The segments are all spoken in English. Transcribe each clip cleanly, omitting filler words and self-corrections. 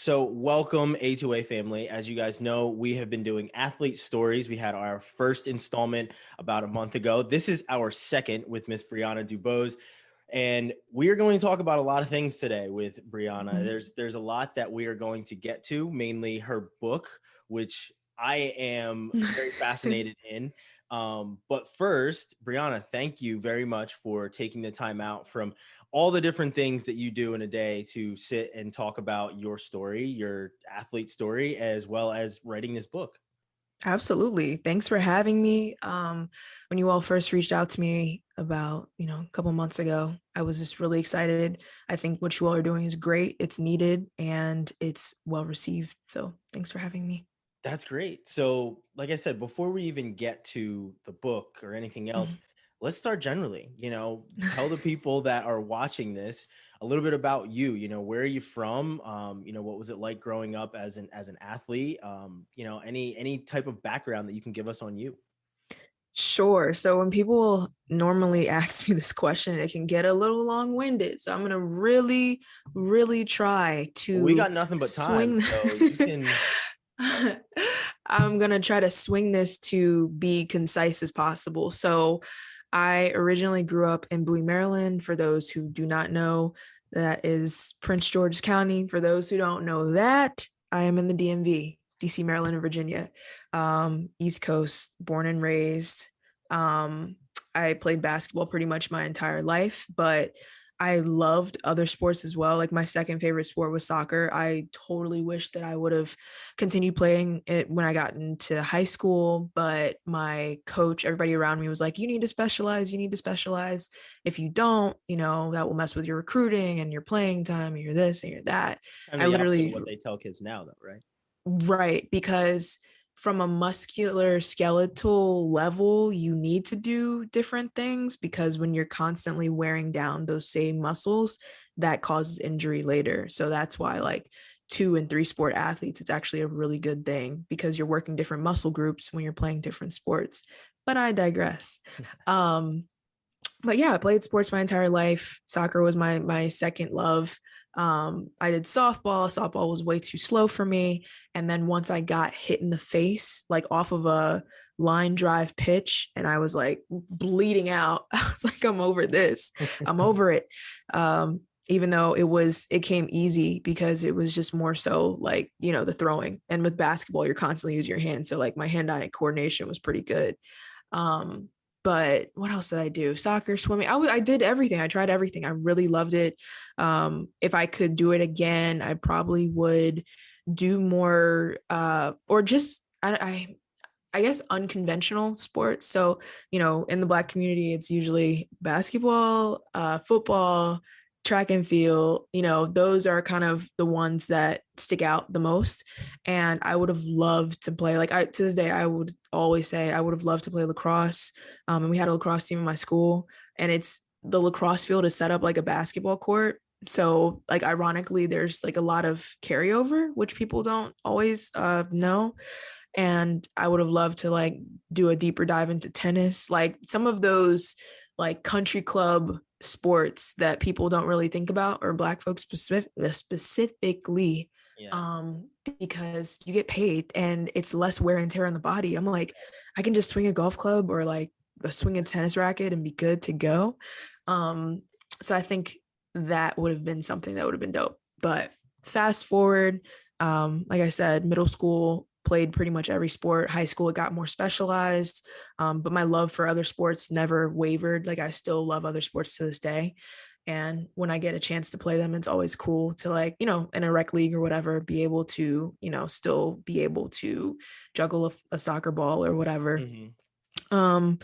So welcome A2A family. As you guys know, we have been doing athlete stories. We had our first installment about a month ago. This is our second with Miss Briana DuBose. And we are going to talk about a lot of things today with Briana. There's a lot that we are going to get to, mainly her book, which I am very fascinated in. But first, Briana, thank you very much for taking the time out from all the different things that you do in a day to sit and talk about your story, your athlete story, as well as writing this book. Absolutely. Thanks for having me. When you all first reached out to me about, a couple months ago, I was just really excited. I think what you all are doing is great. It's needed and it's well received. So thanks for having me. That's great. So, like I said, before we even get to the book or anything else, let's start generally. Tell the people that are watching this a little bit about you. Where are you from? What was it like growing up as an athlete? Any type of background that you can give us on you. Sure. So when people normally ask me this question, it can get a little long-winded. So I'm going to really, really try Well, we to got nothing but time, swing. so you can. I'm going to try to swing this to be concise as possible. So I originally grew up in Bowie, Maryland. For those who do not know, that is Prince George's County. For those who don't know that, I am in the DMV, DC, Maryland, and Virginia, East Coast, born and raised. I played basketball pretty much my entire life, but I loved other sports as well. Like my second favorite sport was soccer. I totally wish that I would have continued playing it when I got into high school, but my coach, everybody around me was like, you need to specialize. You need to specialize. If you don't, that will mess with your recruiting and your playing time and you're this and you're that. Kind I of the opposite of literally, what they tell kids now, though, right? right, because from a muscular skeletal level, you need to do different things because when you're constantly wearing down those same muscles, that causes injury later. So that's why like 2 and 3 sport athletes, it's actually a really good thing because you're working different muscle groups when you're playing different sports. But I digress. But yeah, I played sports my entire life. Soccer was my second love. I did softball. Softball was way too slow for me. And then once I got hit in the face, like off of a line drive pitch, and I was like bleeding out, I was like, I'm over this. I'm over it. Even though it came easy because it was just more so like, the throwing. And with basketball, you're constantly using your hands. So like my hand-eye coordination was pretty good. But what else did I do? Soccer, swimming. I did everything. I tried everything. I really loved it. If I could do it again, I probably would do more or just I guess unconventional sports. So, in the Black community, it's usually basketball, football, track and field. Those are kind of the ones that stick out the most. And I would have loved to play, to this day, I would always say I would have loved to play lacrosse. And we had a lacrosse team in my school, and the lacrosse field is set up like a basketball court. So like ironically, there's like a lot of carryover, which people don't always know. And I would have loved to like do a deeper dive into tennis, like some of those like country club sports that people don't really think about, or Black folks specifically, Yeah. because you get paid and it's less wear and tear on the body. I'm like, I can just swing a golf club or like swing a tennis racket and be good to go. So I think that would have been something that would have been dope. But fast forward, like I said, middle school, played pretty much every sport. High school, it got more specialized. But my love for other sports never wavered. Like I still love other sports to this day. And when I get a chance to play them, it's always cool to like, in a rec league or whatever, be able to, still be able to juggle a soccer ball or whatever. Um,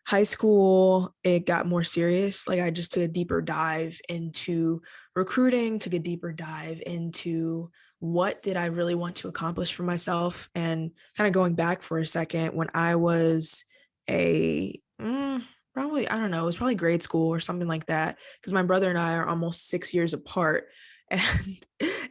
High school, it got more serious. Like I just took a deeper dive into recruiting, took a deeper dive into what did I really want to accomplish for myself. And kind of going back for a second, when I was probably, I don't know, it was probably grade school or something like that. Because my brother and I are almost 6 years apart.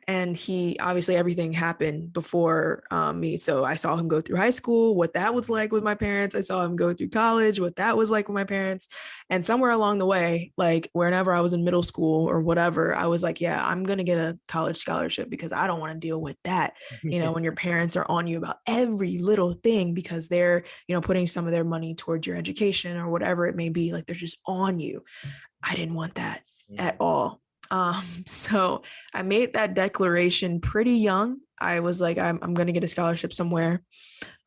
and he obviously everything happened before me. So I saw him go through high school, what that was like with my parents. I saw him go through college, what that was like with my parents. And somewhere along the way, like whenever I was in middle school or whatever, I was like, yeah, I'm going to get a college scholarship because I don't want to deal with that. You know, when your parents are on you about every little thing because they're, you know, putting some of their money towards your education or whatever it may be, like they're just on you. I didn't want that at all. So I made that declaration pretty young. I was like, I'm going to get a scholarship somewhere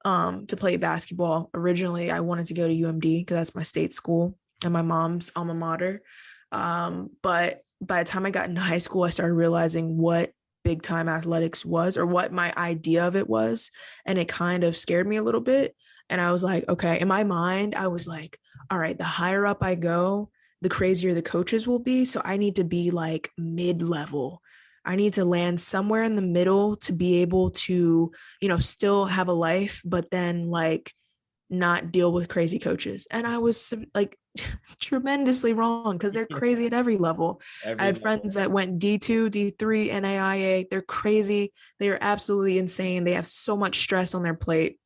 to play basketball. Originally, I wanted to go to UMD because that's my state school and my mom's alma mater. But by the time I got into high school, I started realizing what big time athletics was or what my idea of it was. And it kind of scared me a little bit. And I was like, okay, in my mind, I was like, all right, the higher up I go, the crazier the coaches will be. So I need to be like mid-level. I need to land somewhere in the middle to be able to, you know, still have a life, but then like not deal with crazy coaches. And I was like tremendously wrong because they're crazy at every level. I had friends that went D2, D3, NAIA. They're crazy. They are absolutely insane. They have so much stress on their plate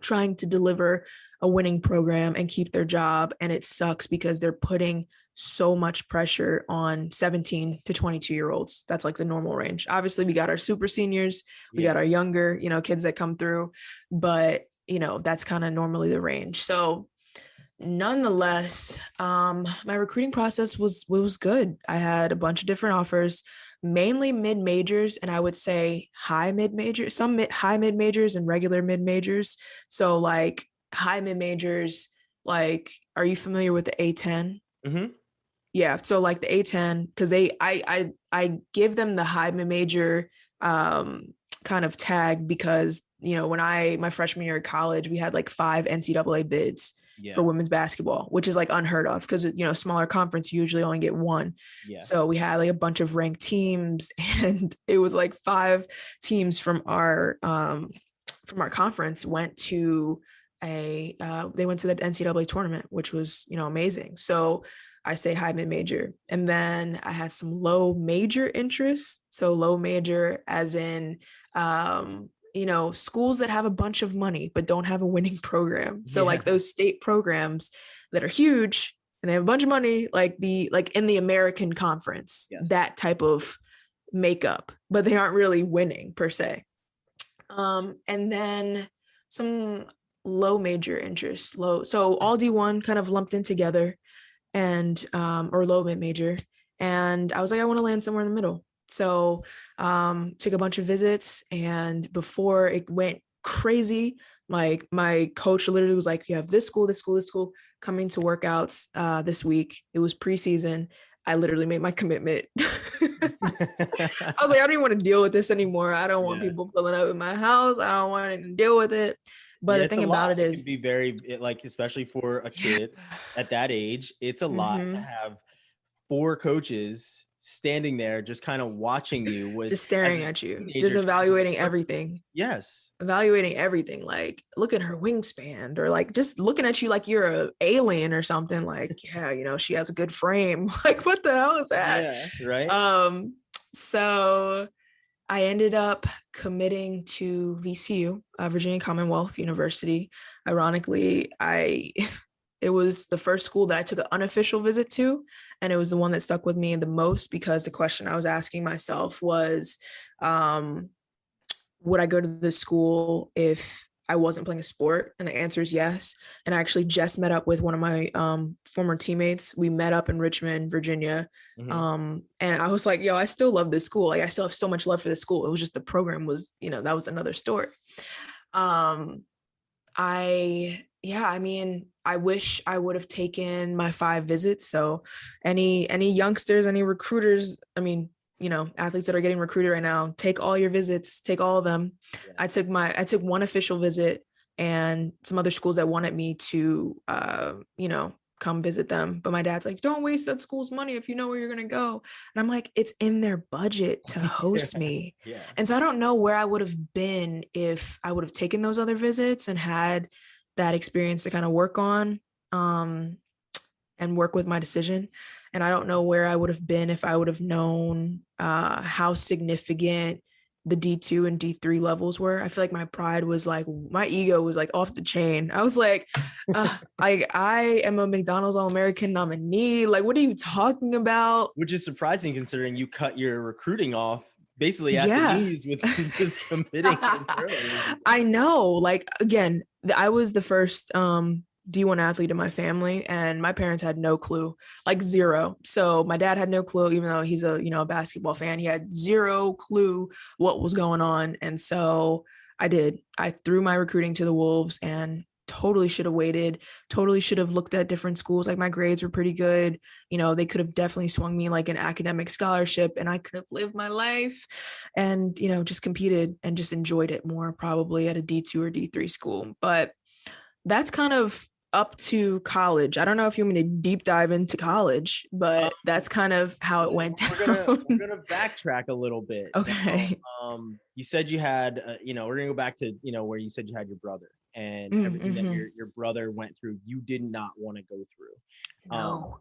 trying to deliver a winning program and keep their job. And it sucks because they're putting so much pressure on 17 to 22-year-olds. That's like the normal range. Obviously, we got our super seniors, we got our younger, you know, kids that come through, but you know, that's kind of normally the range. So nonetheless, my recruiting process was good. I had a bunch of different offers, mainly mid majors, and I would say high mid majors, some high mid majors and regular mid majors. So like high mid majors, like, are you familiar with the A10? Mm-hmm. Yeah. So like the A10, because I give them the high mid major kind of tag because, you know, when my freshman year of college, we had like 5 NCAA bids for women's basketball, which is like unheard of because, you know, smaller conference, you usually only get one. So we had like a bunch of ranked teams and it was like 5 teams from our conference went to they went to the NCAA tournament, which was, you know, amazing. So I say high mid major. And then I had some low major interests. So low major as in, you know, schools that have a bunch of money, but don't have a winning program. So like those state programs that are huge and they have a bunch of money, like in the American Conference, that type of makeup, but they aren't really winning per se. And then some low major interests, so all D1 kind of lumped in together and or low mid major. And I was like, I want to land somewhere in the middle. So took a bunch of visits, and before it went crazy, like my coach literally was like, you have this school coming to workouts this week. It was preseason. I literally made my commitment. I was like, I don't even want to deal with this anymore. I don't want people pulling up in my house. I don't want to deal with it. But the thing about it is, can be very like, especially for a kid at that age, it's a lot to have 4 coaches standing there just kind of watching you with just staring at you, just evaluating everything. Evaluating everything, like look at her wingspan or like just looking at you like you're an alien or something. Like, yeah, you know, she has a good frame. Like, what the hell is that? Right. So I ended up committing to VCU, Virginia Commonwealth University. Ironically, it was the first school that I took an unofficial visit to, and it was the one that stuck with me the most because the question I was asking myself was, would I go to this school if I wasn't playing a sport? And the answer is yes. And I actually just met up with one of my former teammates. We met up in Richmond, Virginia. And I was like, yo, I still love this school. Like, I still have so much love for this school. It was just the program was, you know, that was another story. I mean, I wish I would have taken my 5 visits. So any youngsters, any recruiters, I mean, you know, athletes that are getting recruited right now, take all your visits, take all of them. I took one official visit and some other schools that wanted me to, you know, come visit them. But my dad's like, don't waste that school's money if you know where you're going to go. And I'm like, it's in their budget to host me. And so I don't know where I would have been if I would have taken those other visits and had that experience to kind of work on and work with my decision. And I don't know where I would have been if I would have known how significant the D2 and D3 levels were. I feel like my pride was like, my ego was like off the chain. I was like, I am a McDonald's All-American nominee. Like, what are you talking about? Which is surprising considering you cut your recruiting off basically at the Yeah. knees with this committing. I know. Like, again, I was the first D1 athlete in my family, and my parents had no clue, like zero. So my dad had no clue, even though he's a basketball fan. He had zero clue what was going on. And so I threw my recruiting to the wolves and totally should have waited, totally should have looked at different schools. Like, my grades were pretty good. They could have definitely swung me like an academic scholarship, and I could have lived my life and, just competed and just enjoyed it more, probably at a D2 or D3 school. But that's kind of up to college. I don't know if you want me to deep dive into college, but that's kind of how it went down. We're gonna backtrack a little bit. Okay. Now, you said you had, we're gonna go back to, where you said you had your brother and everything that your brother went through. You did not want to go through. No.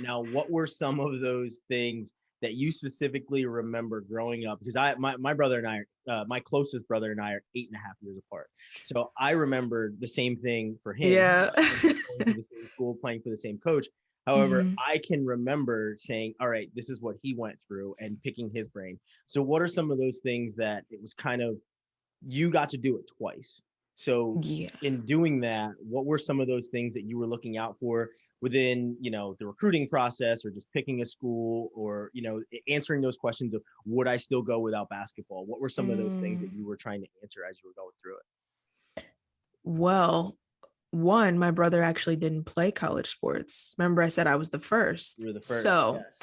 Now, what were some of those things that you specifically remember growing up? Because my brother and I, my closest brother and I are 8.5 years apart. So I remember the same thing for him. Yeah. Going to the same school, playing for the same coach. However, I can remember saying, all right, this is what he went through and picking his brain. So what are some of those things that it was kind of, you got to do it twice? So in doing that, what were some of those things that you were looking out for within, the recruiting process, or just picking a school, or, answering those questions of, would I still go without basketball? What were some of those things that you were trying to answer as you were going through it? Well, one, my brother actually didn't play college sports. Remember, I said I was the first. You were the first. So, yes.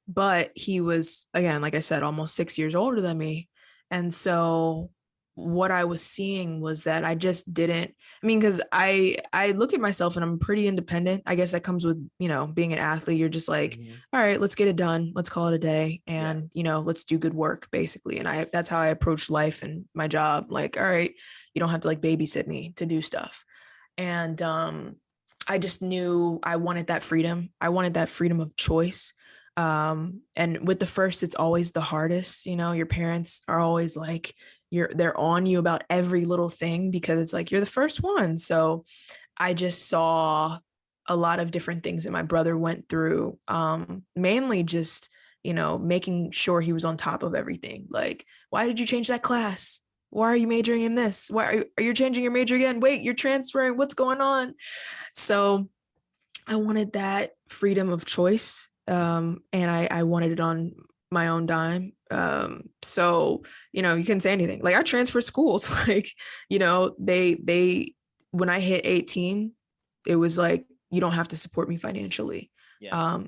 But he was, again, like I said, almost 6 years older than me. And so what I was seeing was that I just didn't, because I look at myself and I'm pretty independent. I guess that comes with, being an athlete. You're just like, all right, let's get it done. Let's call it a day. And, let's do good work, basically. And that's how I approach life and my job. Like, all right, you don't have to like babysit me to do stuff. And I just knew I wanted that freedom. I wanted that freedom of choice. And with the first, it's always the hardest. Your parents are always like, they're on you about every little thing, because it's like, you're the first one. So I just saw a lot of different things that my brother went through, mainly just, making sure he was on top of everything. Like, why did you change that class? Why are you majoring in this? Why are you changing your major again? Wait, you're transferring. What's going on? So I wanted that freedom of choice. And I wanted it on my own dime. So, you couldn't say anything. Like, I transferred schools, like, they, when I hit 18, it was like, you don't have to support me financially,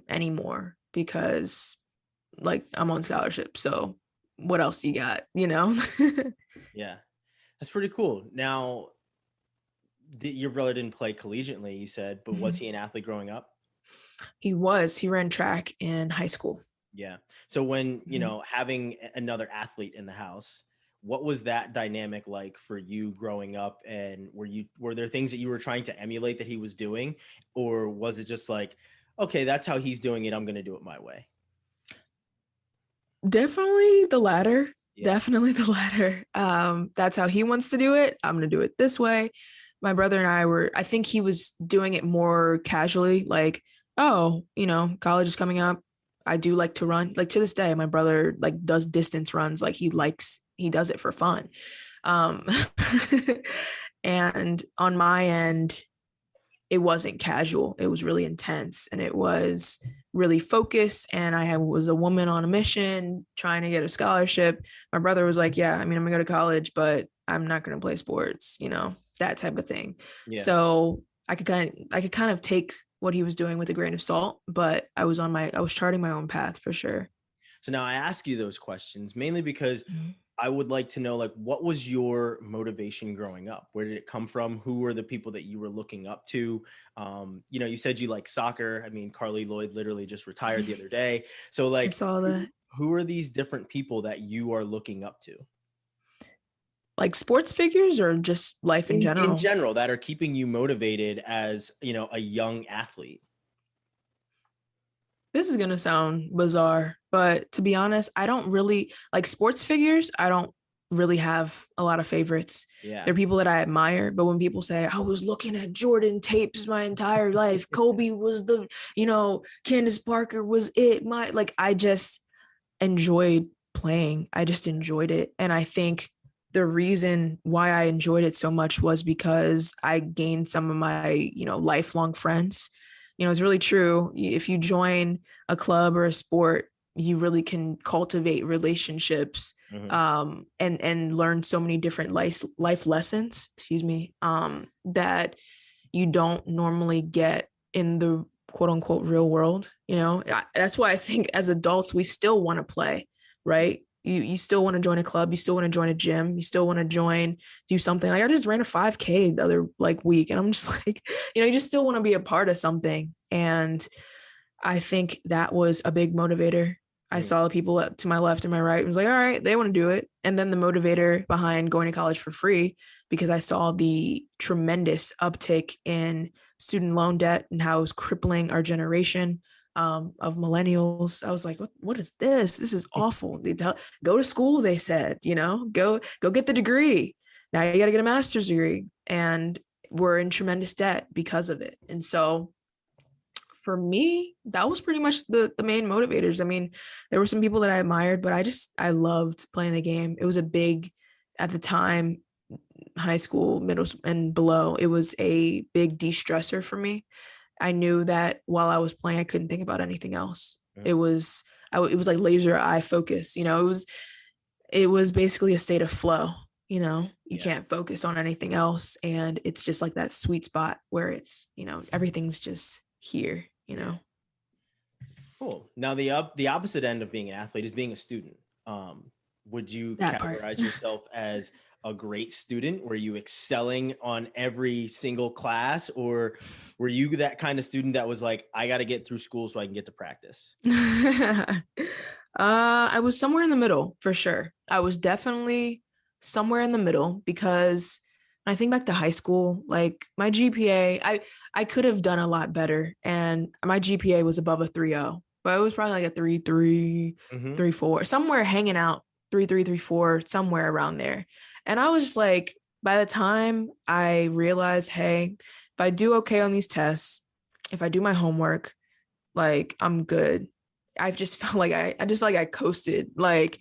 anymore, because like, I'm on scholarship. So what else you got, Yeah, that's pretty cool. Now, your brother didn't play collegiately, you said, but was he an athlete growing up? He ran track in high school. Yeah. So when, having another athlete in the house, what was that dynamic like for you growing up? And were there things that you were trying to emulate that he was doing? Or was it just like, okay, that's how he's doing it, I'm going to do it my way? Definitely the latter. Yeah. Definitely the latter. That's how he wants to do it. I'm going to do it this way. My brother and I think he was doing it more casually, like, oh, college is coming up. I do like to run. Like, to this day, my brother like does distance runs. Like, he does it for fun. And on my end, it wasn't casual. It was really intense, and it was really focused. And I was a woman on a mission trying to get a scholarship. My brother was like, yeah, I'm going to go to college, but I'm not going to play sports, that type of thing. Yeah. So I could kind of take what he was doing with a grain of salt, but I was charting my own path for sure. So now I ask you those questions mainly because I would like to know, like, what was your motivation growing up? Where did it come from? Who were the people that you were looking up to? You said you like soccer. I mean, Carly Lloyd literally just retired the other day. So like, I saw that. Who are these different people that you are looking up to? Like sports figures, or just life in general? In general, that are keeping you motivated as, a young athlete. this is going to sound bizarre, but to be honest, I don't really like sports figures. I don't really have a lot of favorites. Yeah. They're people that I admire, but when people say I was looking at Jordan tapes my entire life, Kobe was the, Candace Parker was it, I just enjoyed playing. I just enjoyed it. And I think the reason why I enjoyed it so much was because I gained some of my, lifelong friends. It's really true. If you join a club or a sport, you really can cultivate relationships, and learn so many different life lessons, that you don't normally get in the quote unquote real world. That's why I think as adults, we still want to play, right? You still want to join a club, you still want to join a gym, you still want to do something. Like I just ran a 5K the other week, and I'm just like, you just still want to be a part of something. And I think that was a big motivator. I saw the people to my left and my right and was like, all right, they want to do it. And then the motivator behind going to college for free, because I saw the tremendous uptick in student loan debt and how it was crippling our generation of millennials. I was like, what is this? This is awful. Go to school, they said, go get the degree. Now you got to get a master's degree. And we're in tremendous debt because of it. And so for me, that was pretty much the main motivators. I mean, there were some people that I admired, but I loved playing the game. It was a big, at the time, high school, middle and below, it was a big de-stressor for me. I knew that while I was playing, I couldn't think about anything else. Yeah. It was like laser eye focus. It was basically a state of flow. You can't focus on anything else. And it's just like that sweet spot where it's, everything's just here, Cool. Now the opposite end of being an athlete is being a student. Would you categorize yourself as a great student? Were you excelling on every single class, or were you that kind of student that was like, I got to get through school so I can get to practice? I was somewhere in the middle for sure. I was definitely somewhere in the middle, because I think back to high school, like my GPA, I could have done a lot better, and my GPA was above a 3.0, but it was probably like a 3.3, 3.4, somewhere hanging out 3.3, 3.4, somewhere around there. And I was just like, by the time I realized, hey, if I do okay on these tests, if I do my homework, like I'm good. I just felt like I coasted. Like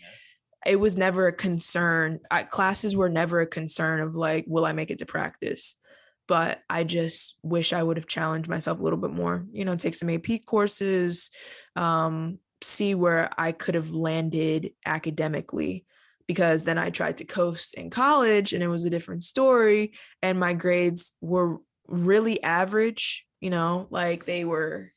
it was never a concern. Classes were never a concern of like, will I make it to practice? But I just wish I would have challenged myself a little bit more, take some AP courses, see where I could have landed academically, because then I tried to coast in college and it was a different story. And my grades were really average, like they were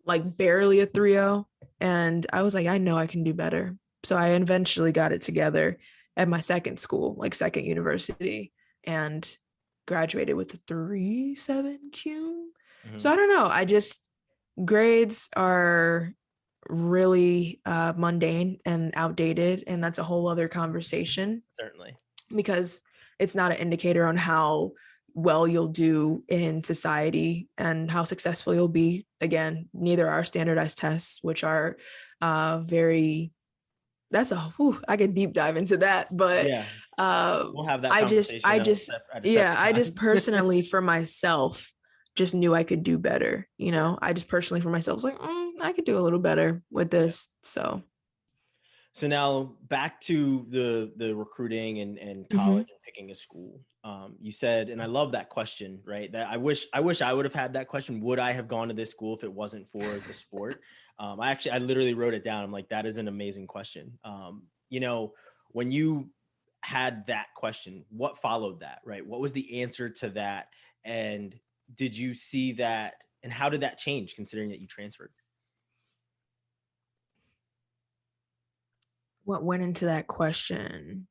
like barely a 3.0. And I was like, I know I can do better. So I eventually got it together at my second school, like second university, and graduated with a 3.7 Q. So I don't know. Grades are really mundane and outdated, and that's a whole other conversation. Certainly. Because it's not an indicator on how well you'll do in society and how successful you'll be. Again, neither are standardized tests, which are I could deep dive into that, but we'll have that conversation. I just personally for myself just knew I could do better. I just personally for myself was like, I could do a little better with this. So now back to the recruiting and college and picking a school. You said, and I love that question, right? That I wish I would have had that question. Would I have gone to this school if it wasn't for the sport? I literally wrote it down. I'm like, that is an amazing question. When you had that question, what followed that, right? What was the answer to that? And did you see that, and how did that change considering that you transferred? What went into that question?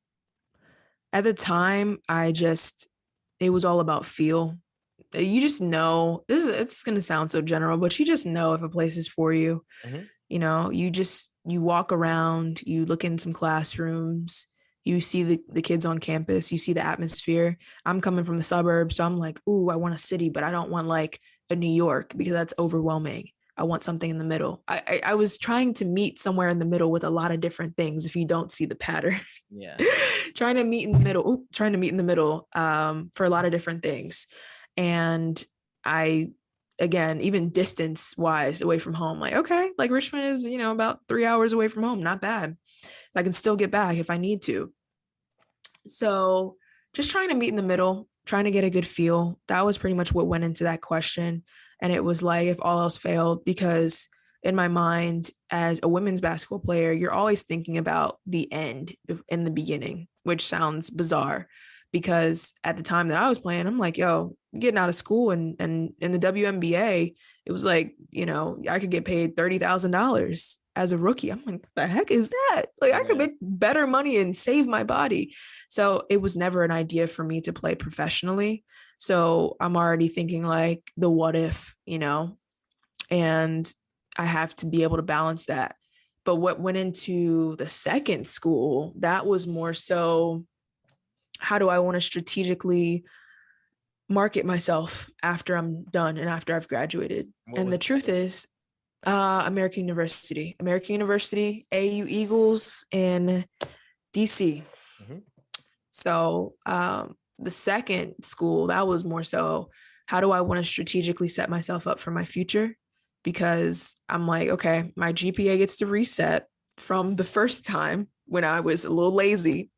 At the time, it was all about feel. You just know, it's going to sound so general, but you just know if a place is for you. You walk around, you look in some classrooms, you see the kids on campus, you see the atmosphere. I'm coming from the suburbs, so I'm like, ooh, I want a city, but I don't want like a New York because that's overwhelming. I want something in the middle. I was trying to meet somewhere in the middle with a lot of different things. If you don't see the pattern, Yeah. trying to meet in the middle, for a lot of different things. And I, again, even distance wise away from home, like, okay, like Richmond is, about 3 hours away from home. Not bad. I can still get back if I need to. So just trying to meet in the middle, trying to get a good feel. That was pretty much what went into that question. And it was like, if all else failed, because in my mind, as a women's basketball player, you're always thinking about the end in the beginning, which sounds bizarre because at the time that I was playing, I'm like, yo, getting out of school and in the WNBA, it was like, I could get paid $30,000 as a rookie. I'm like, what the heck is that? Like, I could make better money and save my body. So it was never an idea for me to play professionally. So I'm already thinking like the what if, and I have to be able to balance that. But what went into the second school, that was more so, how do I want to strategically market myself after I'm done and after I've graduated? And the truth is, American University, AU Eagles in DC. Mm-hmm. So the second school, that was more so, how do I want to strategically set myself up for my future? Because I'm like, okay, my GPA gets to reset from the first time when I was a little lazy.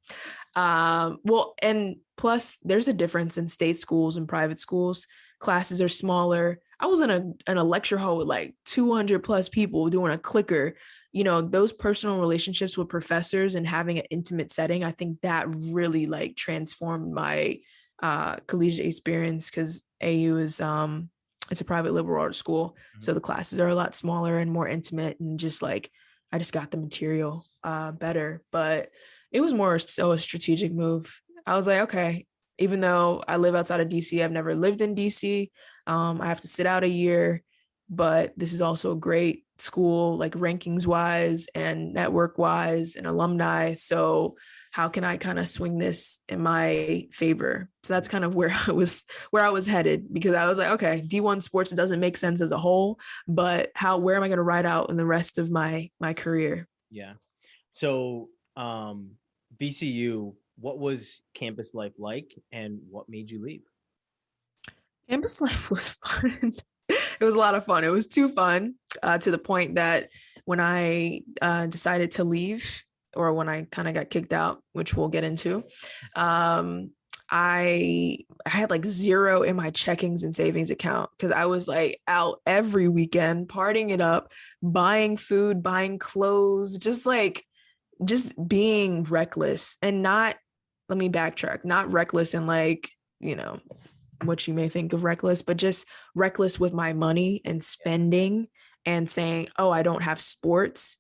And plus there's a difference in state schools and private schools. Classes are smaller. I was in a lecture hall with like 200 plus people doing a clicker. Those personal relationships with professors and having an intimate setting, I think that really like transformed my collegiate experience, because AU is it's a private liberal arts school. Mm-hmm. So the classes are a lot smaller and more intimate, and just like I just got the material better. But it was more so a strategic move. I was like, okay, even though I live outside of DC, I've never lived in DC. I have to sit out a year, but this is also a great school, like rankings wise and network wise and alumni. So how can I kind of swing this in my favor? So that's kind of where I was headed, because I was like, okay, D1 sports doesn't make sense as a whole, but where am I going to ride out in the rest of my career? Yeah. So, VCU, what was campus life like, and what made you leave? Campus life was fun. It was a lot of fun. It was too fun to the point that when I decided to leave, or when I kind of got kicked out, which we'll get into, I had like zero in my checkings and savings account, because I was like out every weekend, partying it up, buying food, buying clothes, just being reckless. And not, let me backtrack, not reckless in like, what you may think of reckless, but just reckless with my money and spending, and saying, oh, I don't have sports,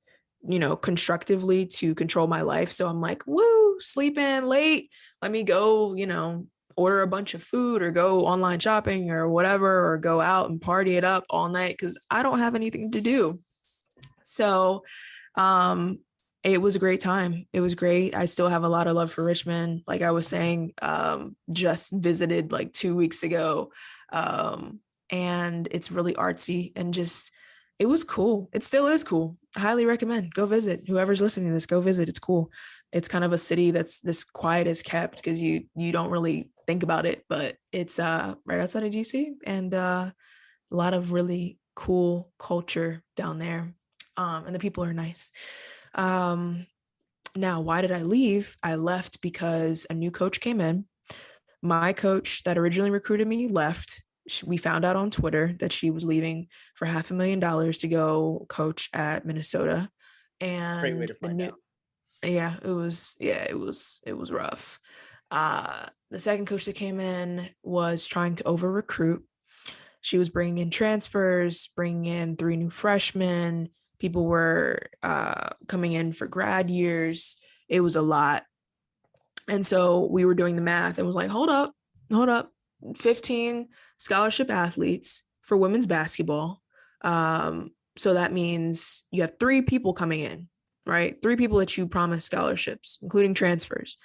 constructively to control my life. So I'm like, woo, sleep in late. Let me go, order a bunch of food or go online shopping or whatever, or go out and party it up all night because I don't have anything to do. So it was a great time. It was great. I still have a lot of love for Richmond. Like I was saying, just visited like 2 weeks ago. And it's really artsy and just, it was cool. It still is cool. I highly recommend. Go visit. Whoever's listening to this, go visit. It's cool. It's kind of a city that's this quiet as kept, because you don't really think about it, but it's right outside of DC, and a lot of really cool culture down there. And the people are nice. Now, why did I leave? I left because a new coach came in. My coach that originally recruited me left. We found out on Twitter that she was leaving for $500,000 to go coach at Minnesota. And great way to find out. Yeah, it was rough. The second coach that came in was trying to over recruit. She was bringing in transfers, bringing in 3 new freshmen. People were coming in for grad years. It was a lot. And so we were doing the math and was like, hold up. 15 scholarship athletes for women's basketball. So that means you have 3 people coming in, right? 3 people that you promised scholarships, including transfers.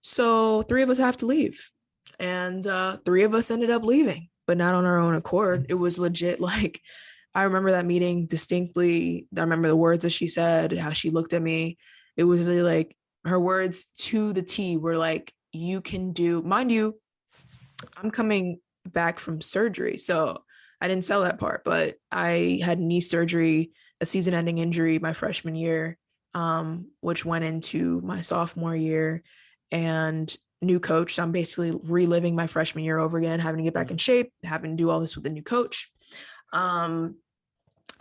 So 3 of us have to leave. And 3 of us ended up leaving, but not on our own accord. It was legit like I remember that meeting distinctly. I remember the words that she said, how she looked at me. It was really like her words to the T were like, you can do, mind you, I'm coming back from surgery. So I didn't sell that part, but I had knee surgery, a season ending injury my freshman year, which went into my sophomore year, and new coach. So I'm basically reliving my freshman year over again, having to get back in shape, having to do all this with a new coach. And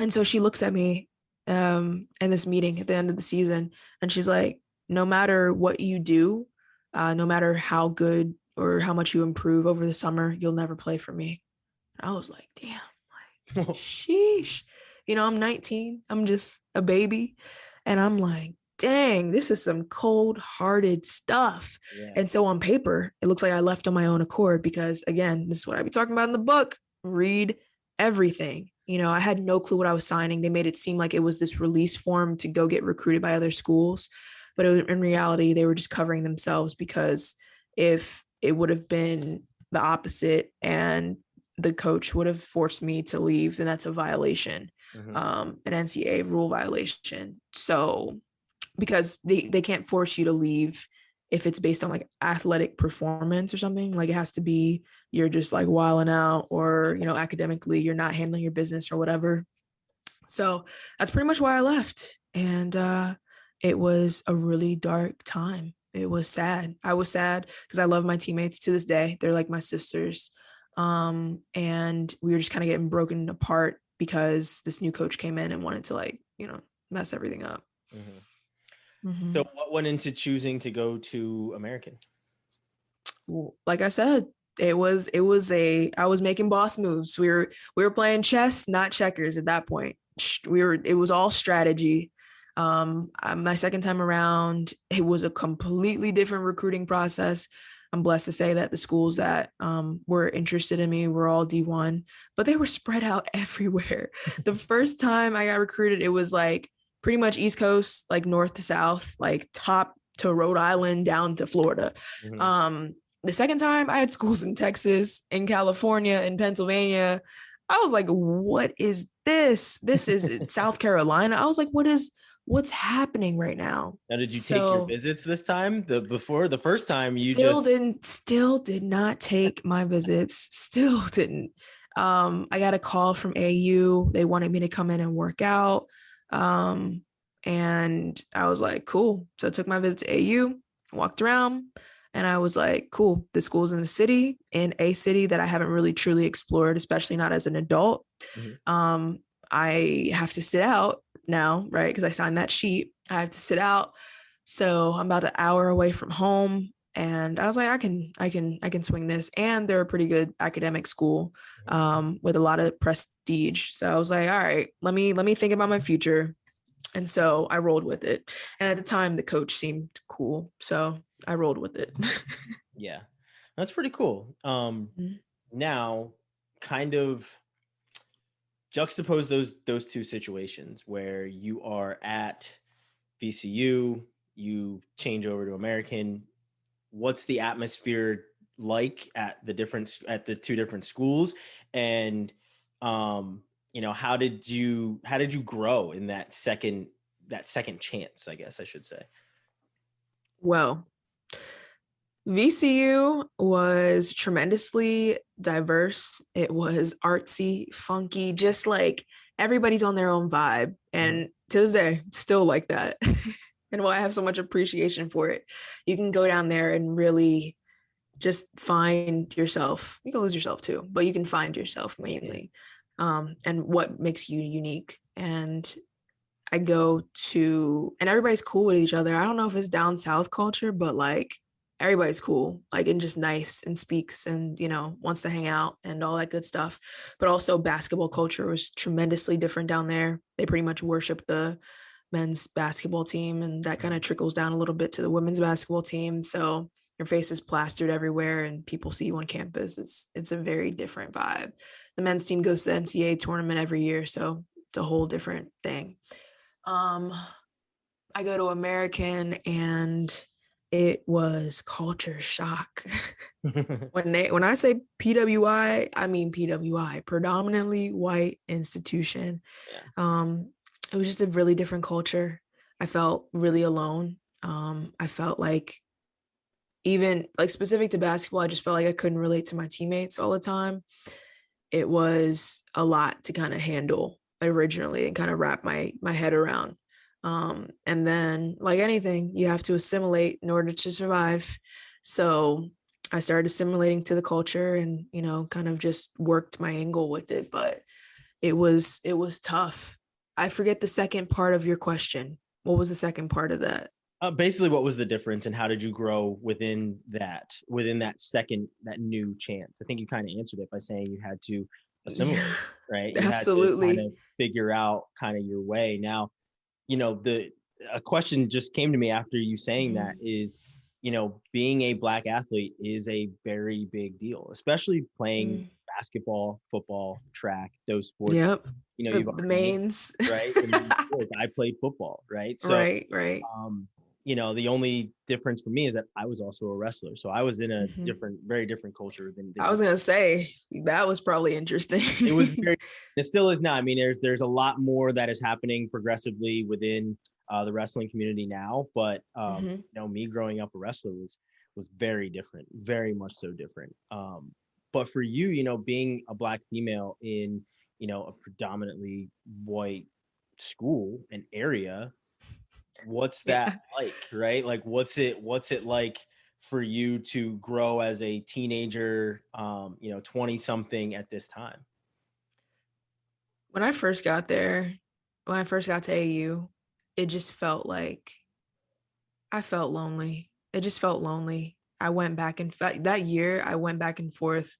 so she looks at me in this meeting at the end of the season, and she's like, no matter what you do, no matter how good or how much you improve over the summer, you'll never play for me. And I was like, damn, like, sheesh. You know, I'm 19. I'm just a baby. And I'm like, dang, this is some cold-hearted stuff. Yeah. And so on paper, it looks like I left on my own accord because, again, this is what I be talking about in the book. Read everything. You know, I had no clue what I was signing. They made it seem like it was this release form to go get recruited by other schools. But in reality, they were just covering themselves, because if it would have been the opposite and the coach would have forced me to leave, then that's a violation, an NCAA rule violation. So because they can't force you to leave if it's based on like athletic performance or something. Like it has to be you're just like wilding out, or, you know, academically you're not handling your business or whatever. So that's pretty much why I left. And it was a really dark time. It was sad. I was sad because I love my teammates to this day. They're like my sisters. And we were just kind of getting broken apart because this new coach came in and wanted to, like, you know, mess everything up. So what went into choosing to go to American? Like I said, I was making boss moves. We were playing chess, not checkers at that point. It was all strategy. My second time around, it was a completely different recruiting process. I'm blessed to say that the schools that were interested in me were all D1, but they were spread out everywhere. The first time I got recruited, it was like pretty much East Coast, like north to south, like top to Rhode Island down to Florida. The second time I had schools in Texas, in California, in Pennsylvania. I was like, what is this? This is South Carolina. I was like, what's happening right now? Now, did you take your visits this time? The first time you still did not take my visits. Still didn't. I got a call from AU. They wanted me to come in and work out. And I was like, cool. So I took my visit to AU, walked around, and I was like, cool, the school's in a city that I haven't really truly explored, especially not as an adult. I have to sit out now, right? Because I signed that sheet. I have to sit out. So I'm about an hour away from home. And I was like, I can swing this. And they're a pretty good academic school with a lot of prestige. So I was like, all right, let me think about my future. And so I rolled with it. And at the time, the coach seemed cool. So I rolled with it. Yeah, that's pretty cool. Now, kind of juxtapose those two situations where you are at VCU, you change over to American. What's the atmosphere like at the two different schools? And you know, how did you grow in that second chance, I guess I should say? Well, VCU was tremendously diverse. It was artsy, funky, just like everybody's on their own vibe. And to this day, still like that. And why I have so much appreciation for it. You can go down there and really just find yourself. You can lose yourself too, but you can find yourself mainly. And what makes you unique. And I go to, and everybody's cool with each other. I don't know if it's down south culture, but like everybody's cool, like, and just nice and speaks and, you know, wants to hang out and all that good stuff. But also basketball culture was tremendously different down there. They pretty much worship the men's basketball team, and that kind of trickles down a little bit to the women's basketball team. So your face is plastered everywhere and people see you on campus. It's a very different vibe. The men's team goes to the NCAA tournament every year, so it's a whole different thing. I go to American, and it was culture shock. When I say PWI, I mean PWI, predominantly white institution. Yeah. It was just a really different culture. I felt really alone. I felt like, even like specific to basketball, I just felt like I couldn't relate to my teammates all the time. It was a lot to kind of handle originally and kind of wrap my head around. And then, like anything, you have to assimilate in order to survive. So I started assimilating to the culture and, kind of just worked my angle with it. But it was tough. I forget the second part of your question. What was the second part of that? Basically, what was the difference and how did you grow within that that new chance? I think you kind of answered it by saying you had to Yeah, assimilate, right? You had to kind absolutely. of figure out kind of your way. Now, the a question just came to me after you saying that Mhm. is, being a Black athlete is a very big deal, especially playing Mm. basketball, football, track, those sports. Yep. The You've the already named, mains. right? The main sports. I played football, right? So Right, right. um, the only difference for me is that I was also a wrestler. So I was in a Mhm. very different culture than I you. was gonna say that was probably It was interesting. very, it still is now. I mean, there's a lot more that is happening progressively within the wrestling community now, but Mhm. me growing up a wrestler was very different, very much so different. But for you, being a Black female in a predominantly white school and area, what's that Yeah. like, right? Like what's it like for you to grow as a teenager, 20 something at this time? When I first got there, when I first got to AU, it just felt like I felt lonely. It just felt lonely. I went back and that year I went back and forth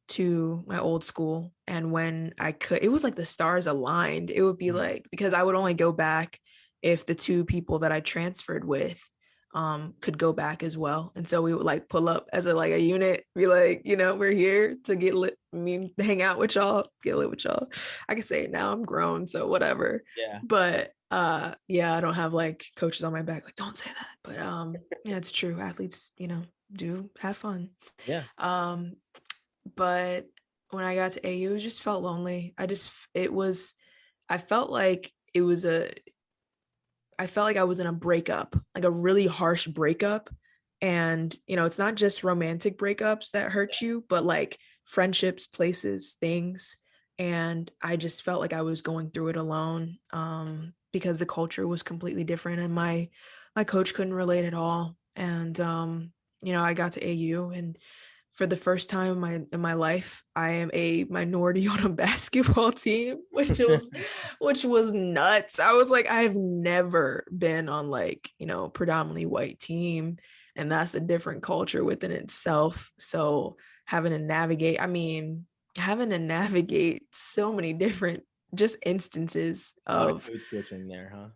to my old school, and when I could, it was like the stars aligned. It would be Mhm. like, because I would only go back if the two people that I transferred with could go back as well. And so we would like pull up as a unit, be like, we're here to get lit, hang out with y'all, get lit with y'all. I can say it now, I'm grown, so whatever. Yeah. But yeah, I don't have like coaches on my back like, don't say that. But yeah, it's true, athletes, do have fun. Yes. um but when I got to AU, it just felt lonely. It was, I felt like it was I felt like I was in a breakup, like a really harsh breakup. And, it's not just romantic breakups that hurt you, but like friendships, places, things. And I just felt like I was going through it alone, because the culture was completely different and my coach couldn't relate at all. And, I got to AU, and for the first time in my life, I am a minority on a basketball team, which was nuts. I was like, I've never been on like, predominantly white team, and that's a different culture within itself. So having to navigate so many different just instances A lot of of code switching there, huh?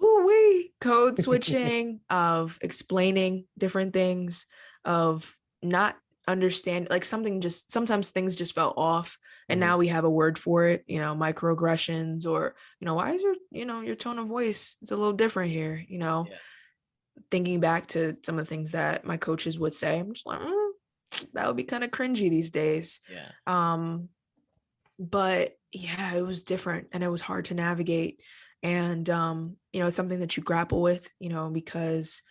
ooh-wee, code switching, of explaining different things, of not understand, like something just sometimes things just felt off, and Hmm. now we have a word for it, microaggressions, or why is your tone of voice, it's a little different here, Yeah. thinking back to some of the things that my coaches would say, I'm just like, that would be kind of cringy these days. Yeah. um but yeah, it was different and it was hard to navigate. And it's something that you grapple with, because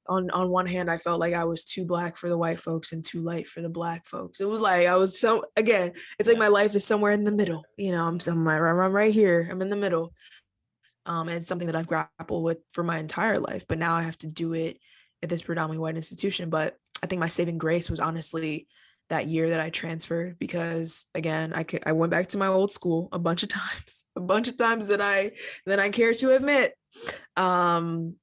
on one hand, I felt like I was too Black for the white folks and too light for the Black folks. It was like I was, so again, it's like Yeah. my life is somewhere in the middle, I'm right here, I'm in the middle. And it's something that I've grappled with for my entire life, but now I have to do it at this predominantly white institution. But I think my saving grace was honestly that year that I transferred, because again, I went back to my old school a bunch of times, a bunch of times that I care to admit. Um,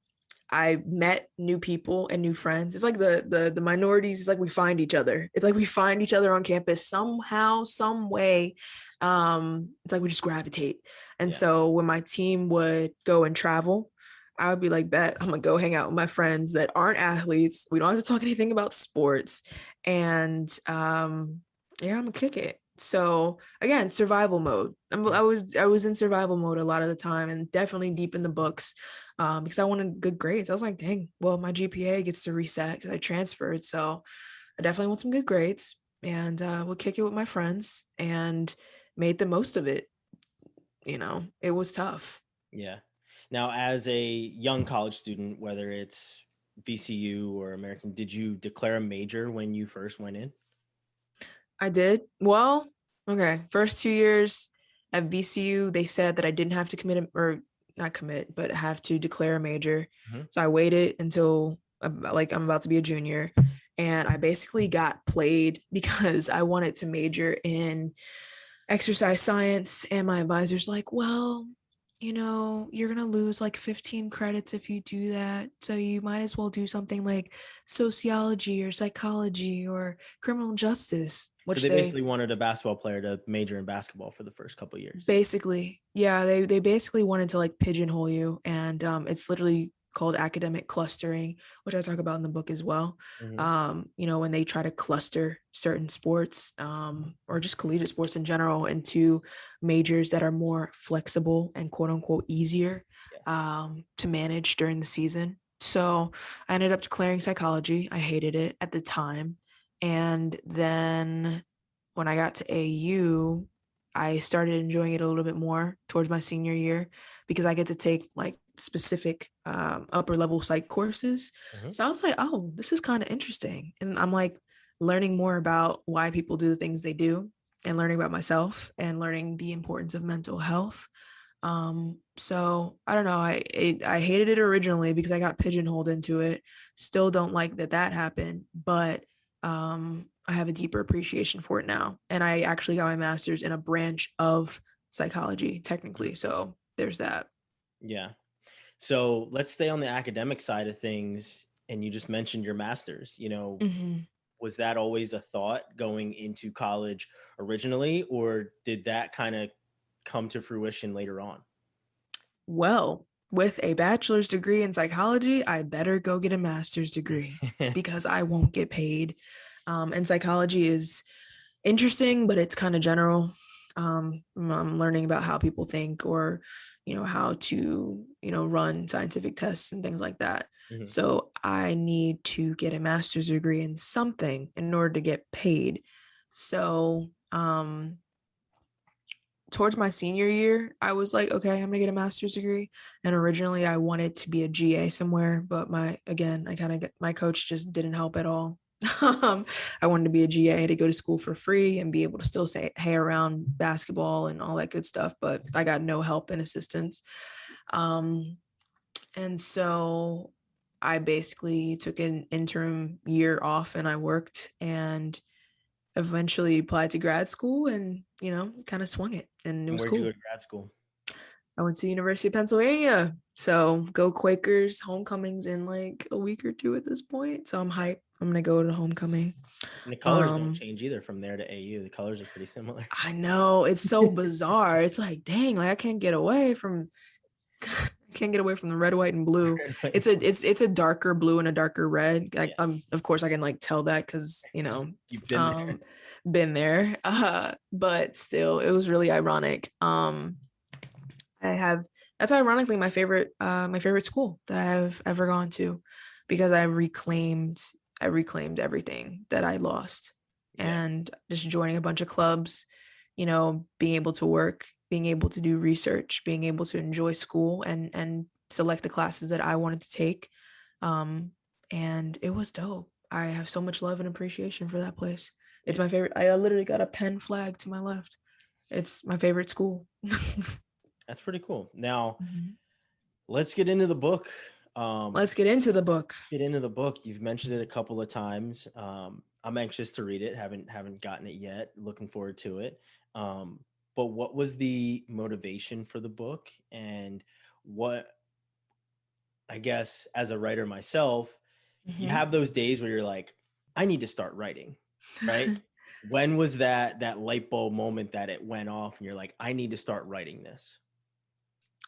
I met new people and new friends. It's like the minorities. It's like we find each other. It's like we find each other on campus somehow, some way. It's like we just gravitate. And Yeah. so when my team would go and travel, I would be like, bet I'm gonna go hang out with my friends that aren't athletes. We don't have to talk anything about sports. And yeah, I'm gonna kick it. So again, survival mode. I was in survival mode a lot of the time, and definitely deep in the books. because I wanted good grades. I was like, dang, well, my GPA gets to reset because I transferred. So I definitely want some good grades, and would kick it with my friends and made the most of it. It was tough. Yeah. Now, as a young college student, whether it's VCU or American, did you declare a major when you first went in? I did. Well, okay. First 2 years at VCU, they said that I didn't have to commit or not commit, but have to declare a major. Mhm. So I waited until like I'm about to be a junior, and I basically got played because I wanted to major in exercise science, and my advisor's like, well, you're going to lose like 15 credits if you do that. So you might as well do something like sociology or psychology or criminal justice, So which they they basically wanted a basketball player to major in basketball for the first couple of years. basically, yeah, they basically wanted to like pigeonhole you. And it's literally called academic clustering, which I talk about in the book as well. Mhm. When they try to cluster certain sports, or just collegiate sports in general, into majors that are more flexible and quote unquote easier Yes. to manage during the season. So I ended up declaring psychology. I hated it at the time. And then when I got to AU, I started enjoying it a little bit more towards my senior year because I get to take like specific upper level psych courses. Mhm. So I was like, oh, this is kind of interesting. And I'm like learning more about why people do the things they do, and learning about myself and learning the importance of mental health. So I don't know. I hated it originally because I got pigeonholed into it. Still don't like that happened, but I have a deeper appreciation for it now. And I actually got my master's in a branch of psychology, technically. So there's that. Yeah. So let's stay on the academic side of things. And you just mentioned your master's. Mhm. Was that always a thought going into college originally, or did that kind of come to fruition later on? Well, with a bachelor's degree in psychology, I better go get a master's degree because I won't get paid. And psychology is interesting, but it's kind of general. I'm learning about how people think, or how to run scientific tests and things like that. Mhm. So I need to get a master's degree in something in order to get paid. So towards my senior year, I was like, okay, I'm gonna get a master's degree. And originally I wanted to be a GA somewhere, but my coach just didn't help at all. I wanted to be a GA to go to school for free and be able to still say hey around basketball and all that good stuff, but I got no help and assistance. Um, and so I basically took an interim year off and I worked and eventually applied to grad school and kind of swung it, and it And was where'd you go cool. to grad school? I went to the University of Pennsylvania, so go Quakers. Homecoming's in like a week or two at this point, so I'm hyped. I'm gonna go to homecoming. And the colors don't um change either from there to AU. The colors are pretty similar. I know, it's so bizarre. It's like, dang, like I can't get away from can't get away from the red, white, and blue. It's a darker blue and a darker red. Like, Yeah, of course I can like tell that because you've been there. been there. But still, it was really ironic. I have That's ironically my favorite school that I've ever gone to, because I reclaimed everything that I lost, Yeah. and just joining a bunch of clubs, being able to work, being able to do research, being able to enjoy school and select the classes that I wanted to take. Um, and it was dope. I have so much love and appreciation for that place. It's Yeah. my favorite. I literally got a pen flag to my left. It's my favorite school. That's pretty cool. Now, Mhm. let's get into the book. Let's get into the book. Get into the book. You've mentioned it a couple of times. I'm anxious to read it. Haven't gotten it yet. Looking forward to it. Um, but what was the motivation for the book, and what, I guess, as a writer myself, you Mhm. have those days where you're like, I need to start writing, right? When was that light bulb moment that it went off and you're like, I need to start writing this?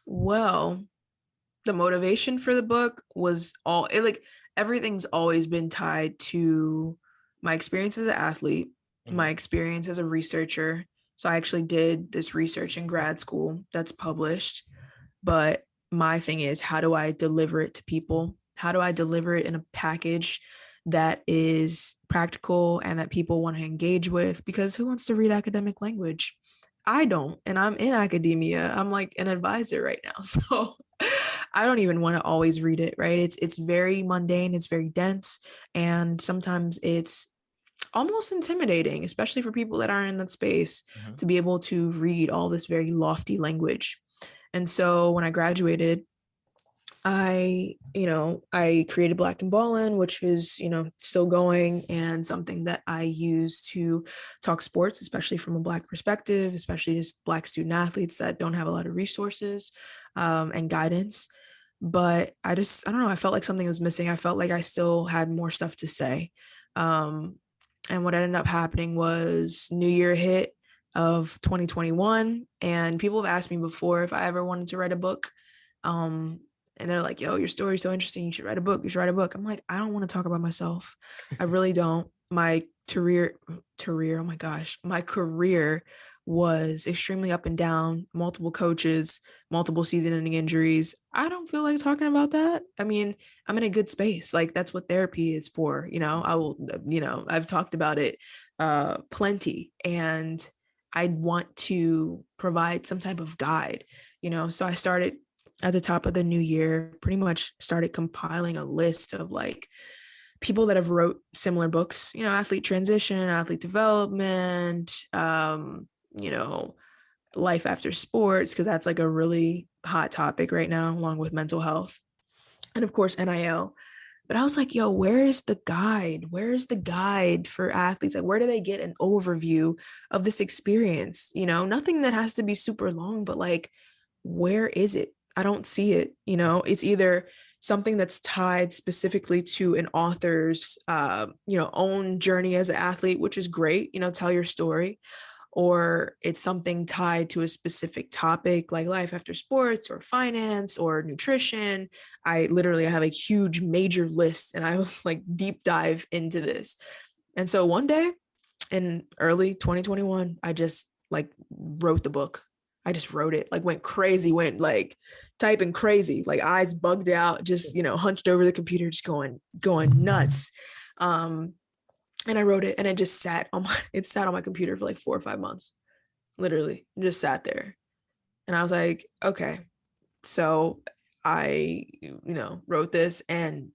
Well, the motivation for the book was everything's always been tied to my experience as an athlete, Mhm. my experience as a researcher. So I actually did this research in grad school that's published, but my thing is, how do I deliver it to people? How do I deliver it in a package that is practical and that people want to engage with? Because who wants to read academic language? I don't, and I'm in academia. I'm like an advisor right now. So I don't even want to always read it, right? It's very mundane, it's very dense, and sometimes it's almost intimidating, especially for people that aren't in that space, Mhm. to be able to read all this very lofty language. And so when I graduated, I created Black and Ballin, which is, still going and something that I use to talk sports, especially from a Black perspective, especially just Black student athletes that don't have a lot of resources and guidance. But I don't know, I felt like something was missing. I felt like I still had more stuff to say. Um, and what ended up happening was New Year hit of 2021. And people have asked me before if I ever wanted to write a book. Um, and they're like, yo, your story's so interesting. You should write a book. You should write a book. I'm like, I don't want to talk about myself. I really don't. My oh my gosh, my career was extremely up and down, multiple coaches, multiple season-ending injuries. I don't feel like talking about that. I mean, I'm in a good space. Like that's what therapy is for. I will, I've talked about it plenty, and I want to provide some type of guide, so I started at the top of the new year, pretty much started compiling a list of like people that have wrote similar books, athlete transition, athlete development, life after sports, because that's like a really hot topic right now, along with mental health. And of course, NIL. But I was like, yo, where is the guide? Where is the guide for athletes? Like, where do they get an overview of this experience? Nothing that has to be super long, but like, where is it? I don't see it. It's either something that's tied specifically to an author's, own journey as an athlete, which is great, tell your story, or it's something tied to a specific topic like life after sports or finance or nutrition. I have a huge major list, and I was like deep dive into this. And so one day in early 2021, I just like wrote the book. I just wrote it, like went crazy, went like typing crazy, like eyes bugged out, just, hunched over the computer, just going nuts. And I wrote it, and it just sat on my computer for like 4 or 5 months, literally just sat there. And I was like, okay, so I, wrote this. And,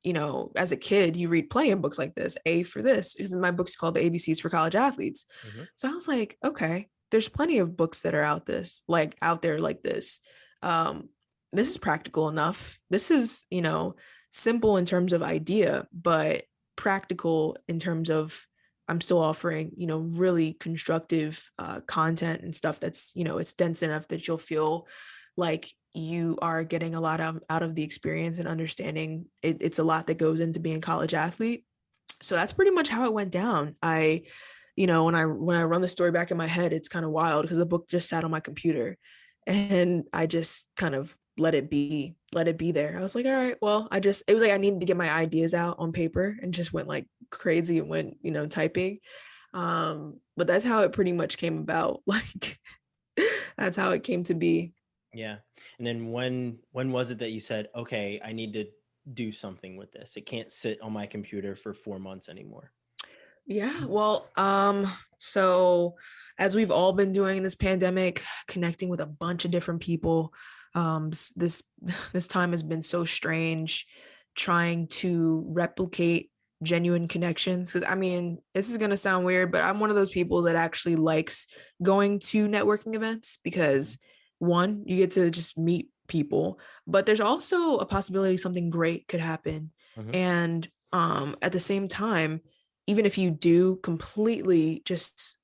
as a kid, you read playing books like this, A for this, because my book's called The ABCs for College Athletes. Mhm. So I was like, okay, there's plenty of books that are out there like this. This is practical enough. This is, simple in terms of idea, but practical in terms of I'm still offering, really constructive content and stuff that's, it's dense enough that you'll feel like you are getting a lot out of the experience and understanding it's a lot that goes into being a college athlete. So that's pretty much how it went down. When I run the story back in my head, it's kind of wild because the book just sat on my computer, and I just kind of let it be there. I was like, all right, well, it was like I needed to get my ideas out on paper, and just went like crazy and went, typing. But that's how it pretty much came about. Like that's how it came to be. Yeah. And then when was it that you said, okay, I need to do something with this? It can't sit on my computer for 4 months anymore. Yeah, well, so as we've all been doing this pandemic, connecting with a bunch of different people, this this time has been so strange, trying to replicate genuine connections. Because I mean, this is gonna sound weird, but I'm one of those people that actually likes going to networking events because one, you get to just meet people, but there's also a possibility something great could happen. Mhm. And at the same time, even if you do completely just,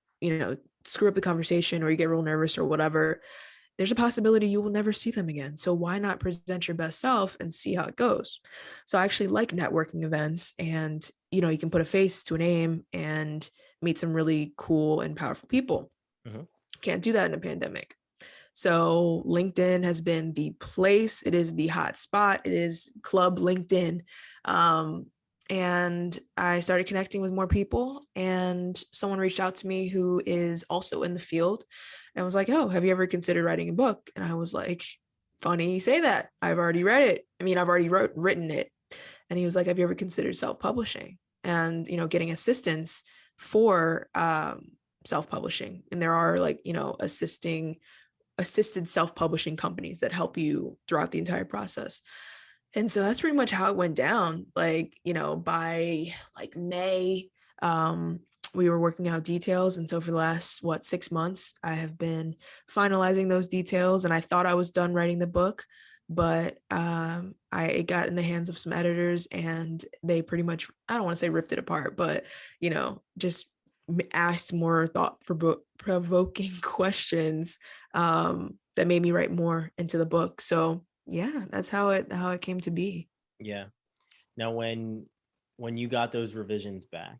screw up the conversation or you get real nervous or whatever, there's a possibility you will never see them again. So why not present your best self and see how it goes? So I actually like networking events, and, you can put a face to a name and meet some really cool and powerful people. Mhm. Can't do that in a pandemic. So LinkedIn has been the place. It is the hot spot. It is Club LinkedIn. And I started connecting with more people, and someone reached out to me who is also in the field and was like, oh, have you ever considered writing a book? And I was like, funny you say that. I've already read it. I mean, I've already written it. And he was like, have you ever considered self-publishing and, getting assistance for self-publishing? And there are like, assisted self-publishing companies that help you throughout the entire process. And so that's pretty much how it went down. Like, by like May, we were working out details. And so for the last, 6 months, I have been finalizing those details. And I thought I was done writing the book, but it got in the hands of some editors, and they pretty much, I don't want to say ripped it apart, but, just asked more thought-provoking questions that made me write more into the book. So yeah, that's how it came to be. Yeah. Now, when you got those revisions back,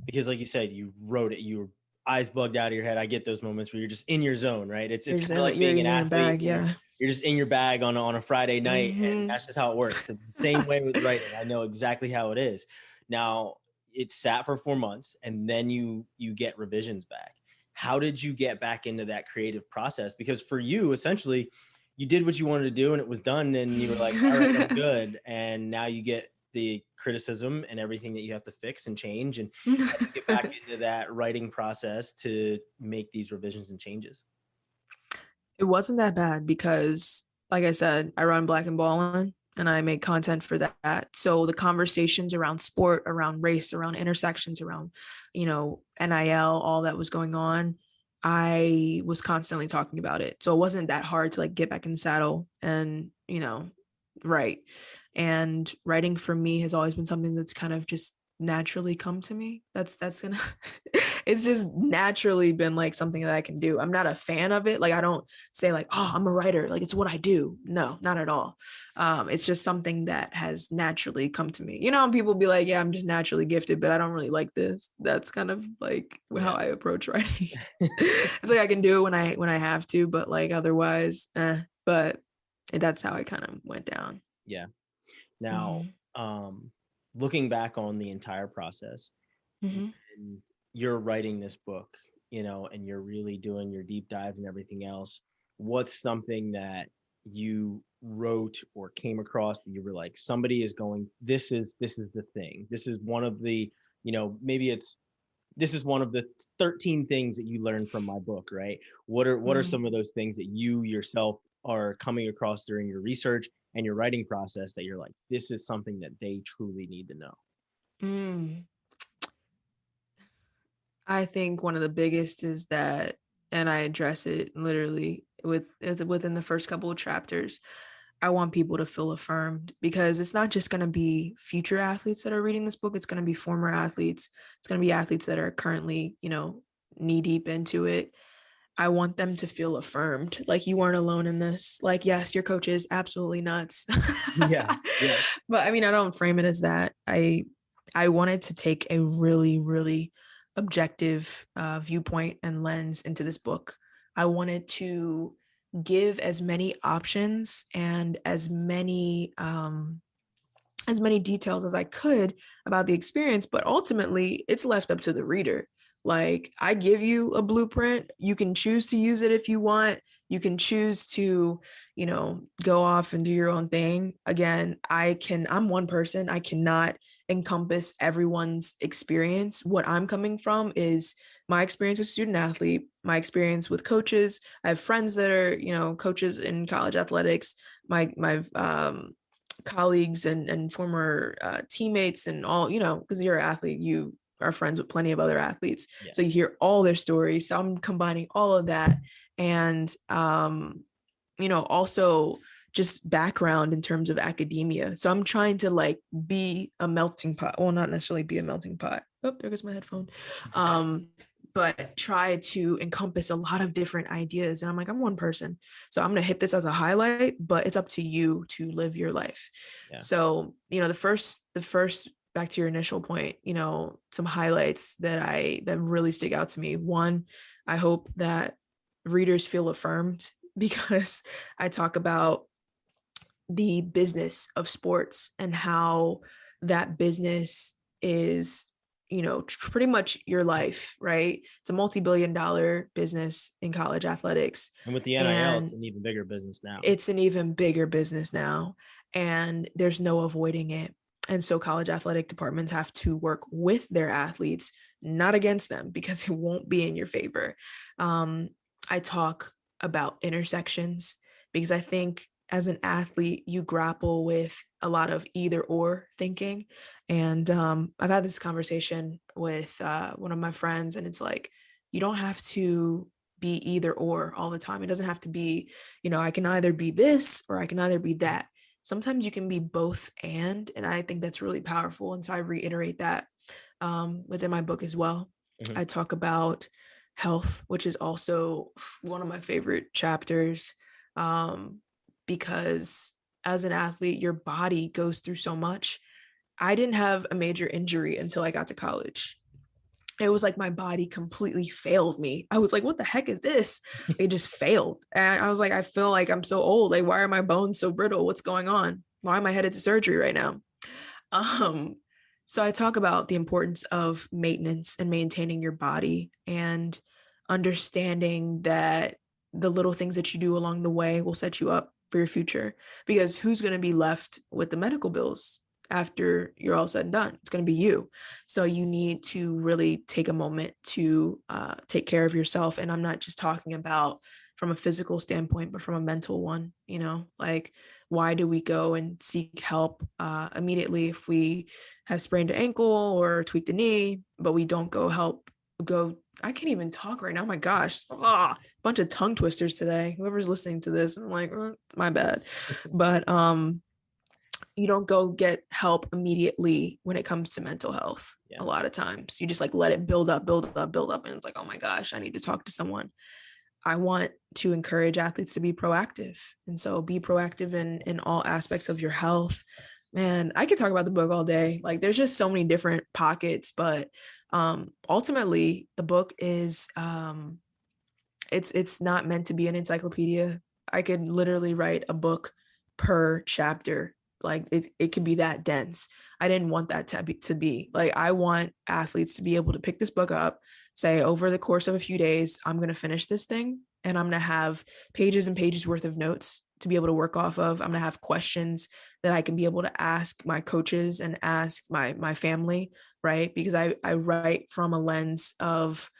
because like you said, you wrote it, you were eyes bugged out of your head. I get those moments where you're just in your zone, right? It's kind of like being an athlete. Bag, yeah. You're just in your bag on a Friday night, and that's just how it works. It's the same way with writing. I know exactly how it is. Now, it sat for 4 months, and then you get revisions back. How did you get back into that creative process? Because for you, essentially, you did what you wanted to do and it was done, and you were like, all right, I'm good. And now you get the criticism and everything that you have to fix and change, and get back into that writing process to make these revisions and changes. It wasn't that bad because, like I said, I run Black and Ballin' and I make content for that. So the conversations around sport, around race, around intersections, around, NIL, all that was going on, I was constantly talking about it. So it wasn't that hard to like get back in the saddle and, write. And writing for me has always been something that's kind of just naturally come to me. That's gonna it's just naturally been like something that I can do. I'm not a fan of it. Like, I don't say like, oh, I'm a writer, like it's what I do. No, not at all. It's just something that has naturally come to me. People be like, yeah, I'm just naturally gifted, but I don't really like this. That's kind of like how I approach writing. It's like I can do it when I have to, but like otherwise, but that's how I kind of went down. Yeah. Now, looking back on the entire process, and you're writing this book, and you're really doing your deep dives and everything else, what's something that you wrote or came across that you were like, somebody is going, this is the thing. This is one of the, this is one of the 13 things that you learned from my book, right? What are some of those things that you yourself are coming across during your research and your writing process that you're like, this is something that they truly need to know? I think one of the biggest is that, and I address it literally within the first couple of chapters, I want people to feel affirmed, because it's not just going to be future athletes that are reading this book. It's going to be former athletes. It's going to be athletes that are currently, knee deep into it. I want them to feel affirmed. Like, you weren't alone in this. Like, yes, your coach is absolutely nuts. Yeah. But I mean, I don't frame it as that. I wanted to take a really, really objective viewpoint and lens into this book. I wanted to give as many options and as many details as I could about the experience, but ultimately it's left up to the reader. Like, I give you a blueprint. You can choose to use it if you want. You can choose to, go off and do your own thing. Again, I'm one person. I cannot encompass everyone's experience. What I'm coming from is my experience as a student athlete, my experience with coaches. I have friends that are, coaches in college athletics, my colleagues and former teammates and all, because you're an athlete, you are friends with plenty of other athletes. Yeah. So you hear all their stories. So I'm combining all of that. And, also just background in terms of academia. So I'm trying to like be a melting pot. Well, not necessarily be a melting pot. Oh, there goes my headphone. But try to encompass a lot of different ideas. And I'm like, I'm one person. So I'm going to hit this as a highlight, but it's up to you to live your life. Yeah. So, the first, back to your initial point, some highlights that really stick out to me. One, I hope that readers feel affirmed, because I talk about the business of sports and how that business is pretty much your life, right? It's a multi-billion-dollar business in college athletics. And with the NIL, it's And an even bigger business now. it's an even bigger business now, and there's no avoiding it. And so college athletic departments have to work with their athletes, not against them, because it won't be in your favor. I talk about intersections because I think as an athlete, you grapple with a lot of either or thinking. And I've had this conversation with one of my friends, and it's like, you don't have to be either or all the time. It doesn't have to be, I can either be this or I can either be that. Sometimes you can be both and I think that's really powerful. And so I reiterate that within my book as well. Mhm. I talk about health, which is also one of my favorite chapters, because as an athlete, your body goes through so much. I didn't have a major injury until I got to college. It was like my body completely failed me. I was like, what the heck is this? It just failed. And I was like, I feel like I'm so old. Like, why are my bones so brittle? What's going on? Why am I headed to surgery right now? Um, so I talk about the importance of maintenance and maintaining your body and understanding that the little things that you do along the way will set you up for your future. Because who's going to be left with the medical bills after you're all said and done? It's going to be you. So you need to really take a moment to take care of yourself. And I'm not just talking about from a physical standpoint, but from a mental one, like, why do we go and seek help immediately if we have sprained an ankle or tweaked a knee, but we don't I can't even talk right now. Oh my gosh. Bunch of tongue twisters today. Whoever's listening to this, I'm like, my bad. But you don't go get help immediately when it comes to mental health. A lot of times you just like let it build up. And it's like, oh my gosh, I need to talk to someone. I want to encourage athletes to be proactive. And so be proactive in all aspects of your health. Man, I could talk about the book all day. Like, there's just so many different pockets, but ultimately the book is it's not meant to be an encyclopedia. I could literally write a book per chapter. Like, it could be that dense. I didn't want that to be like, I want athletes to be able to pick this book up, say over the course of a few days, I'm going to finish this thing and I'm going to have pages and pages worth of notes to be able to work off of. I'm going to have questions that I can be able to ask my coaches and ask my family, right? Because I write from a lens of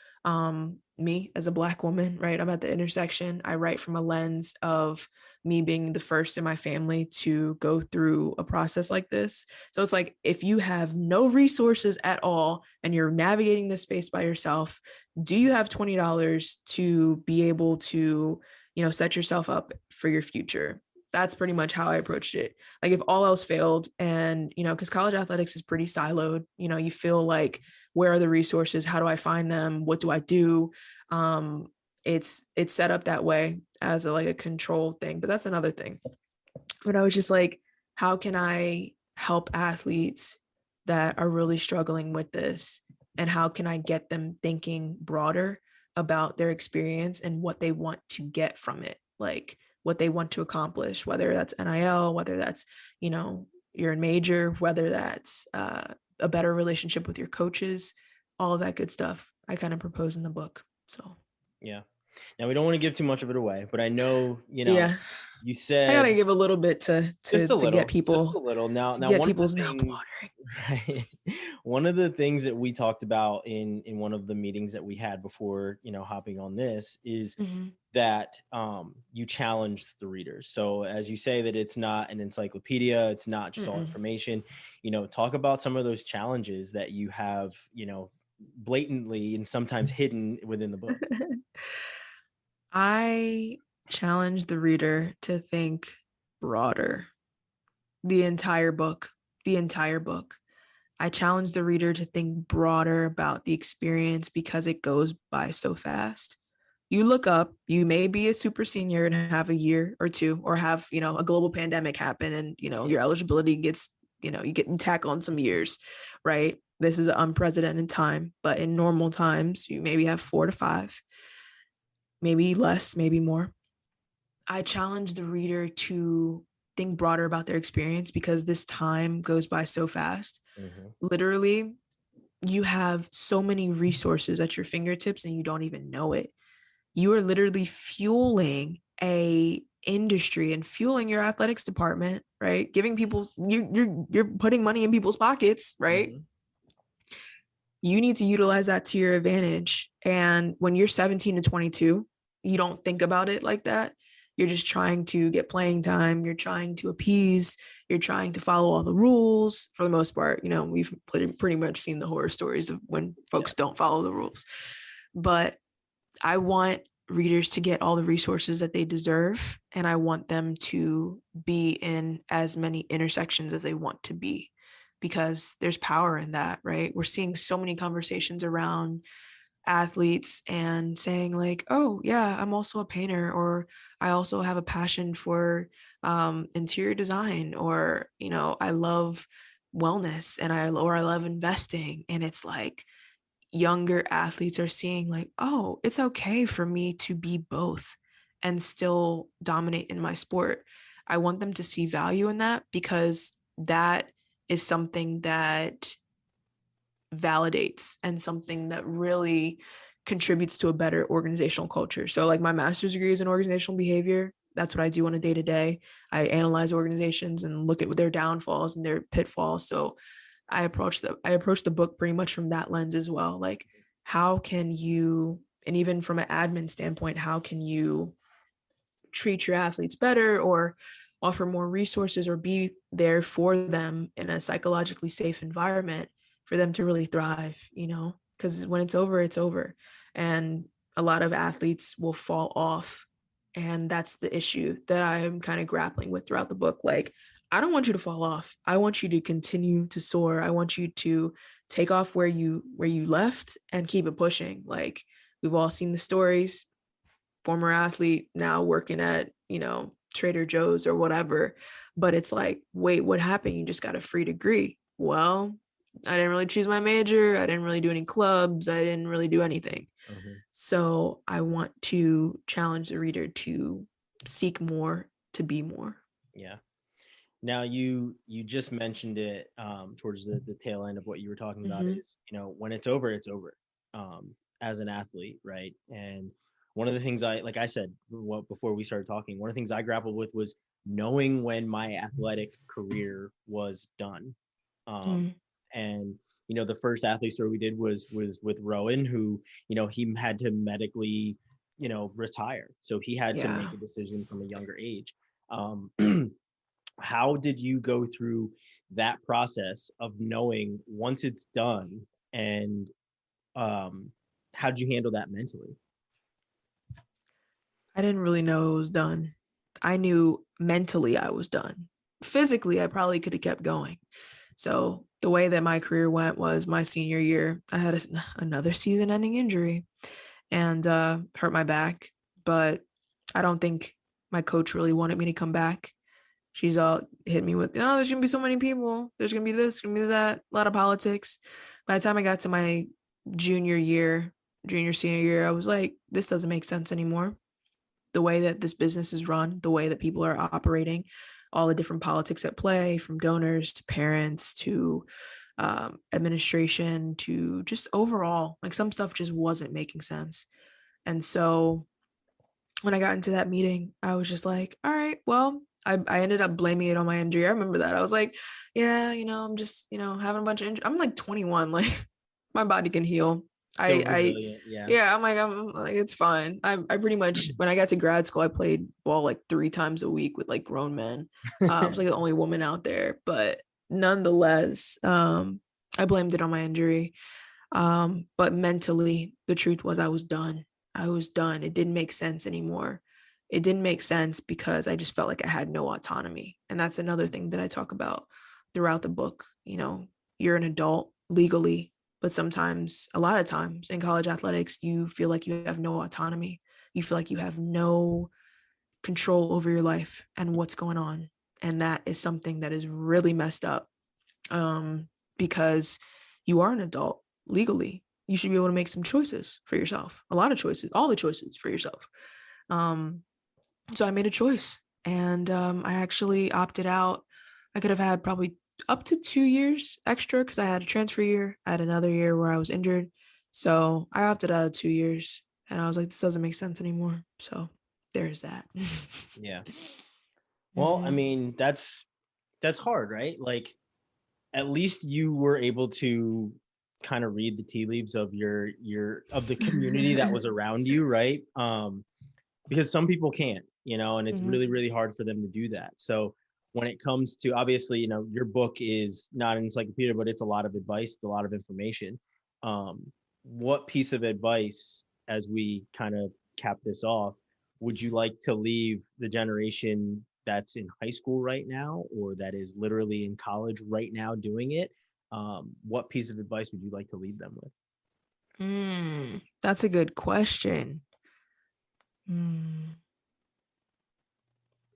me as a Black woman, right? I'm at the intersection. I write from a lens of me being the first in my family to go through a process like this. So it's like, if you have no resources at all and you're navigating this space by yourself, do you have $20 to be able to, set yourself up for your future? That's pretty much how I approached it. Like, if all else failed and, because college athletics is pretty siloed, you feel like, where are the resources? How do I find them? What do I do? It's set up that way as a control thing, but that's another thing. But I was just like, how can I help athletes that are really struggling with this? And how can I get them thinking broader about their experience and what they want to get from it? Like, what they want to accomplish, whether that's NIL, whether that's, you're in major, whether that's a better relationship with your coaches, all of that good stuff I kind of propose in the book. So yeah. Now, we don't want to give too much of it away, but I know, yeah, you said I gotta give a little bit to get people, just a little. Now get one people's of the mouth things, watering. right, one of the things that we talked about in one of the meetings that we had before, hopping on this is that you challenge the readers. So as you say, that it's not an encyclopedia, it's not just all information, talk about some of those challenges that you have, blatantly and sometimes hidden within the book. I challenge the reader to think broader. The entire book. I challenge the reader to think broader about the experience because it goes by so fast. You look up, you may be a super senior and have a year or two, or have, a global pandemic happen and, your eligibility gets, you get tack on some years, right? This is an unprecedented time, but in normal times, you maybe have 4 to 5, maybe less, maybe more. I challenge the reader to think broader about their experience because this time goes by so fast. Literally, you have so many resources at your fingertips and you don't even know it. You are literally fueling a industry and fueling your athletics department, right? Giving people, you're putting money in people's pockets, right? Mm-hmm. You need to utilize that to your advantage. And when you're 17 to 22, you don't think about it like that. You're just trying to get playing time. You're trying to appease. You're trying to follow all the rules for the most part. We've pretty much seen the horror stories of when folks don't follow the rules. But I want readers to get all the resources that they deserve. And I want them to be in as many intersections as they want to be, because there's power in that, right? We're seeing so many conversations around athletes and saying like, oh yeah, I'm also a painter, or I also have a passion for interior design, or I love wellness, and I love investing. And it's like younger athletes are seeing like, oh, it's okay for me to be both and still dominate in my sport. I want them to see value in that, because that is something that validates and something that really contributes to a better organizational culture. So like my master's degree is in organizational behavior. That's what I do on a day to day. I analyze organizations and look at their downfalls and their pitfalls. So I approach the book pretty much from that lens as well. Like, how can you, and even from an admin standpoint, how can you treat your athletes better, or offer more resources, or be there for them in a psychologically safe environment for them to really thrive, because when it's over, it's over. And a lot of athletes will fall off. And that's the issue that I'm kind of grappling with throughout the book. Like, I don't want you to fall off. I want you to continue to soar. I want you to take off where you left and keep it pushing. Like, we've all seen the stories. Former athlete now working at, Trader Joe's or whatever. But it's like, wait, what happened? You just got a free degree. Well, I didn't really choose my major. I didn't really do any clubs. I didn't really do anything. Mm-hmm. So I want to challenge the reader to seek more, to be more. Yeah. Now you just mentioned it towards the tail end of what you were talking about is, when it's over, it's over as an athlete, right? And one of the things like I said, before we started talking, one of the things I grappled with was knowing when my athletic career was done. And the first athlete story we did was with Rowan, who he had to medically retire, so he had to make a decision from a younger age. How did you go through that process of knowing once it's done, and how did you handle that mentally? I didn't really know it was done. I knew mentally I was done. Physically, I probably could have kept going. So the way that my career went was my senior year, I had another season-ending injury and hurt my back. But I don't think my coach really wanted me to come back. She's all hit me with, oh, there's going to be so many people. There's going to be this, going to be that, a lot of politics. By the time I got to my senior year, I was like, this doesn't make sense anymore. The way that this business is run, the way that people are operating, all the different politics at play, from donors to parents to administration to just overall, like some stuff just wasn't making sense. And so when I got into that meeting, I was just like, all right, well, I ended up blaming it on my injury. I remember that. I was like, yeah, I'm just, having a bunch of injuries. I'm like 21, like my body can heal. Yeah, I'm like, it's fine. I pretty much, when I got to grad school, I played ball like 3 times a week with like grown men. I was like the only woman out there, but nonetheless, I blamed it on my injury. But mentally, the truth was I was done. It didn't make sense anymore. It didn't make sense because I just felt like I had no autonomy. And that's another thing that I talk about throughout the book. You're an adult legally, but sometimes, a lot of times in college athletics, you feel like you have no autonomy. You feel like you have no control over your life and what's going on. And that is something that is really messed up, because you are an adult legally. You should be able to make some choices for yourself, a lot of choices, all the choices for yourself. So I made a choice, and I actually opted out. I could have had probably up to 2 years extra because I had a transfer year. I had another year where I was injured. So I opted out of 2 years and I was like, this doesn't make sense anymore. So there's that. Yeah. Well, I Mhm. mean, that's hard, right? Like at least you were able to kind of read the tea leaves of your of the community that was around you, right? Because some people can't, and it's Mhm. really, really hard for them to do that. So when it comes to, obviously, your book is not an encyclopedia, but it's a lot of advice, a lot of information. Um, what piece of advice, as we kind of cap this off, would you like to leave the generation that's in high school right now, or that is literally in college right now doing it? What piece of advice would you like to leave them with? That's a good question. Mm,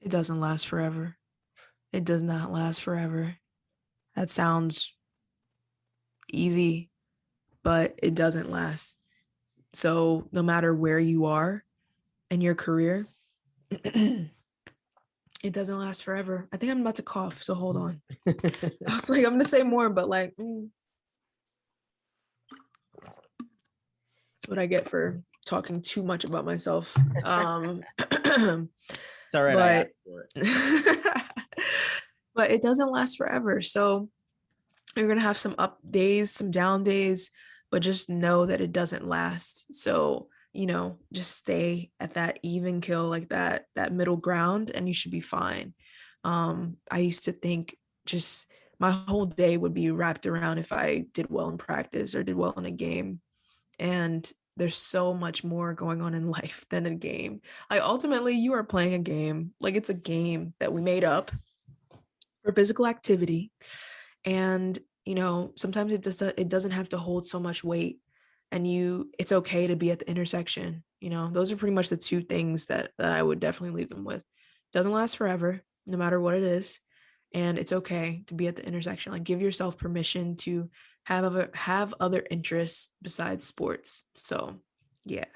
it doesn't last forever. It does not last forever. That sounds easy, but it doesn't last. So no matter where you are in your career, it doesn't last forever. I think I'm about to cough, so hold on. I was like, I'm gonna say more, but like, that's what I get for talking too much about myself. It's all right. I But asked for it. but it doesn't last forever. So you're gonna have some up days, some down days, but just know that it doesn't last. So, just stay at that even kill, like that middle ground, and you should be fine. I used to think just my whole day would be wrapped around if I did well in practice or did well in a game. And there's so much more going on in life than a game. Like ultimately you are playing a game. Like it's a game that we made up for physical activity. And sometimes it doesn't have to hold so much weight, and it's okay to be at the intersection. Those are pretty much the two things that I would definitely leave them with. It doesn't last forever, no matter what it is, and it's okay to be at the intersection. Like give yourself permission to have other interests besides sports. So yeah.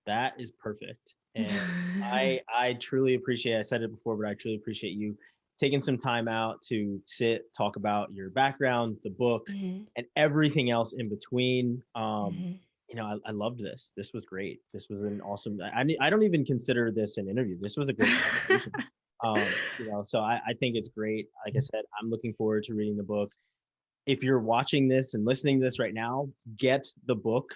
That is perfect. And I truly appreciate, I said it before, but I truly appreciate you taking some time out to sit, talk about your background, the book, Mhm, and everything else in between. mhm. I loved this. This was great. This was an awesome, I don't even consider this an interview. This was a great conversation. So I think it's great. Like I said, I'm looking forward to reading the book. If you're watching this and listening to this right now, get the book.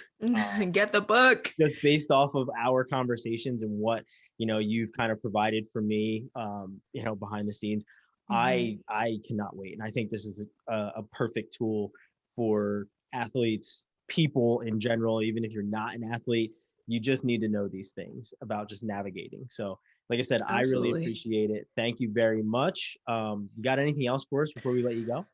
Get the book. Just based off of our conversations and what you've kind of provided for me, behind the scenes, Mhm. I cannot wait, and I think this is a perfect tool for athletes, people in general. Even if you're not an athlete, you just need to know these things about just navigating. So like I said, I really Absolutely. appreciate it. Thank you very much. You got anything else for us before we let you go?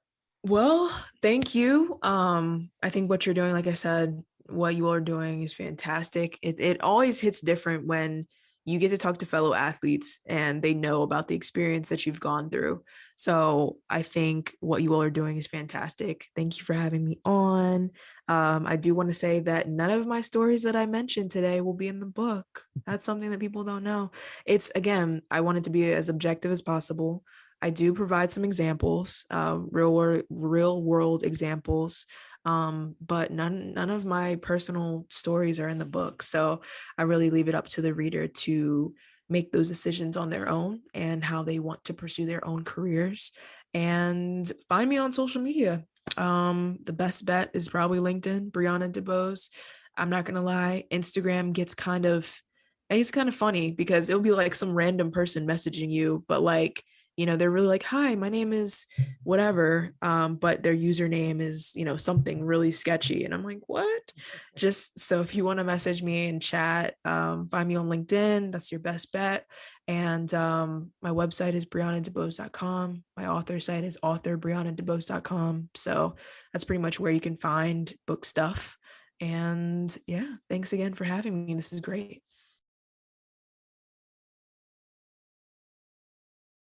Well, thank you. I think what you're doing, like I said, what you are doing is fantastic. It always hits different when you get to talk to fellow athletes and they know about the experience that you've gone through. So I think what you all are doing is fantastic. Thank you for having me on. I do want to say that none of my stories that I mentioned today will be in the book. That's something that people don't know. It's again, I want it to be as objective as possible. I do provide some examples, real world examples, but none of my personal stories are in the book. So I really leave it up to the reader to make those decisions on their own and how they want to pursue their own careers. And find me on social media. The best bet is probably LinkedIn, Briana DuBose. I'm not gonna lie, Instagram gets it's kind of funny because it'll be like some random person messaging you, but like they're really like, hi, my name is whatever, but their username is something really sketchy, and I'm like, what? Just so if you want to message me and chat, find me on LinkedIn. That's your best bet. And my website is brianadubose.com. My author site is authorbrianadubose.com. So that's pretty much where you can find book stuff. And yeah, thanks again for having me. This is great.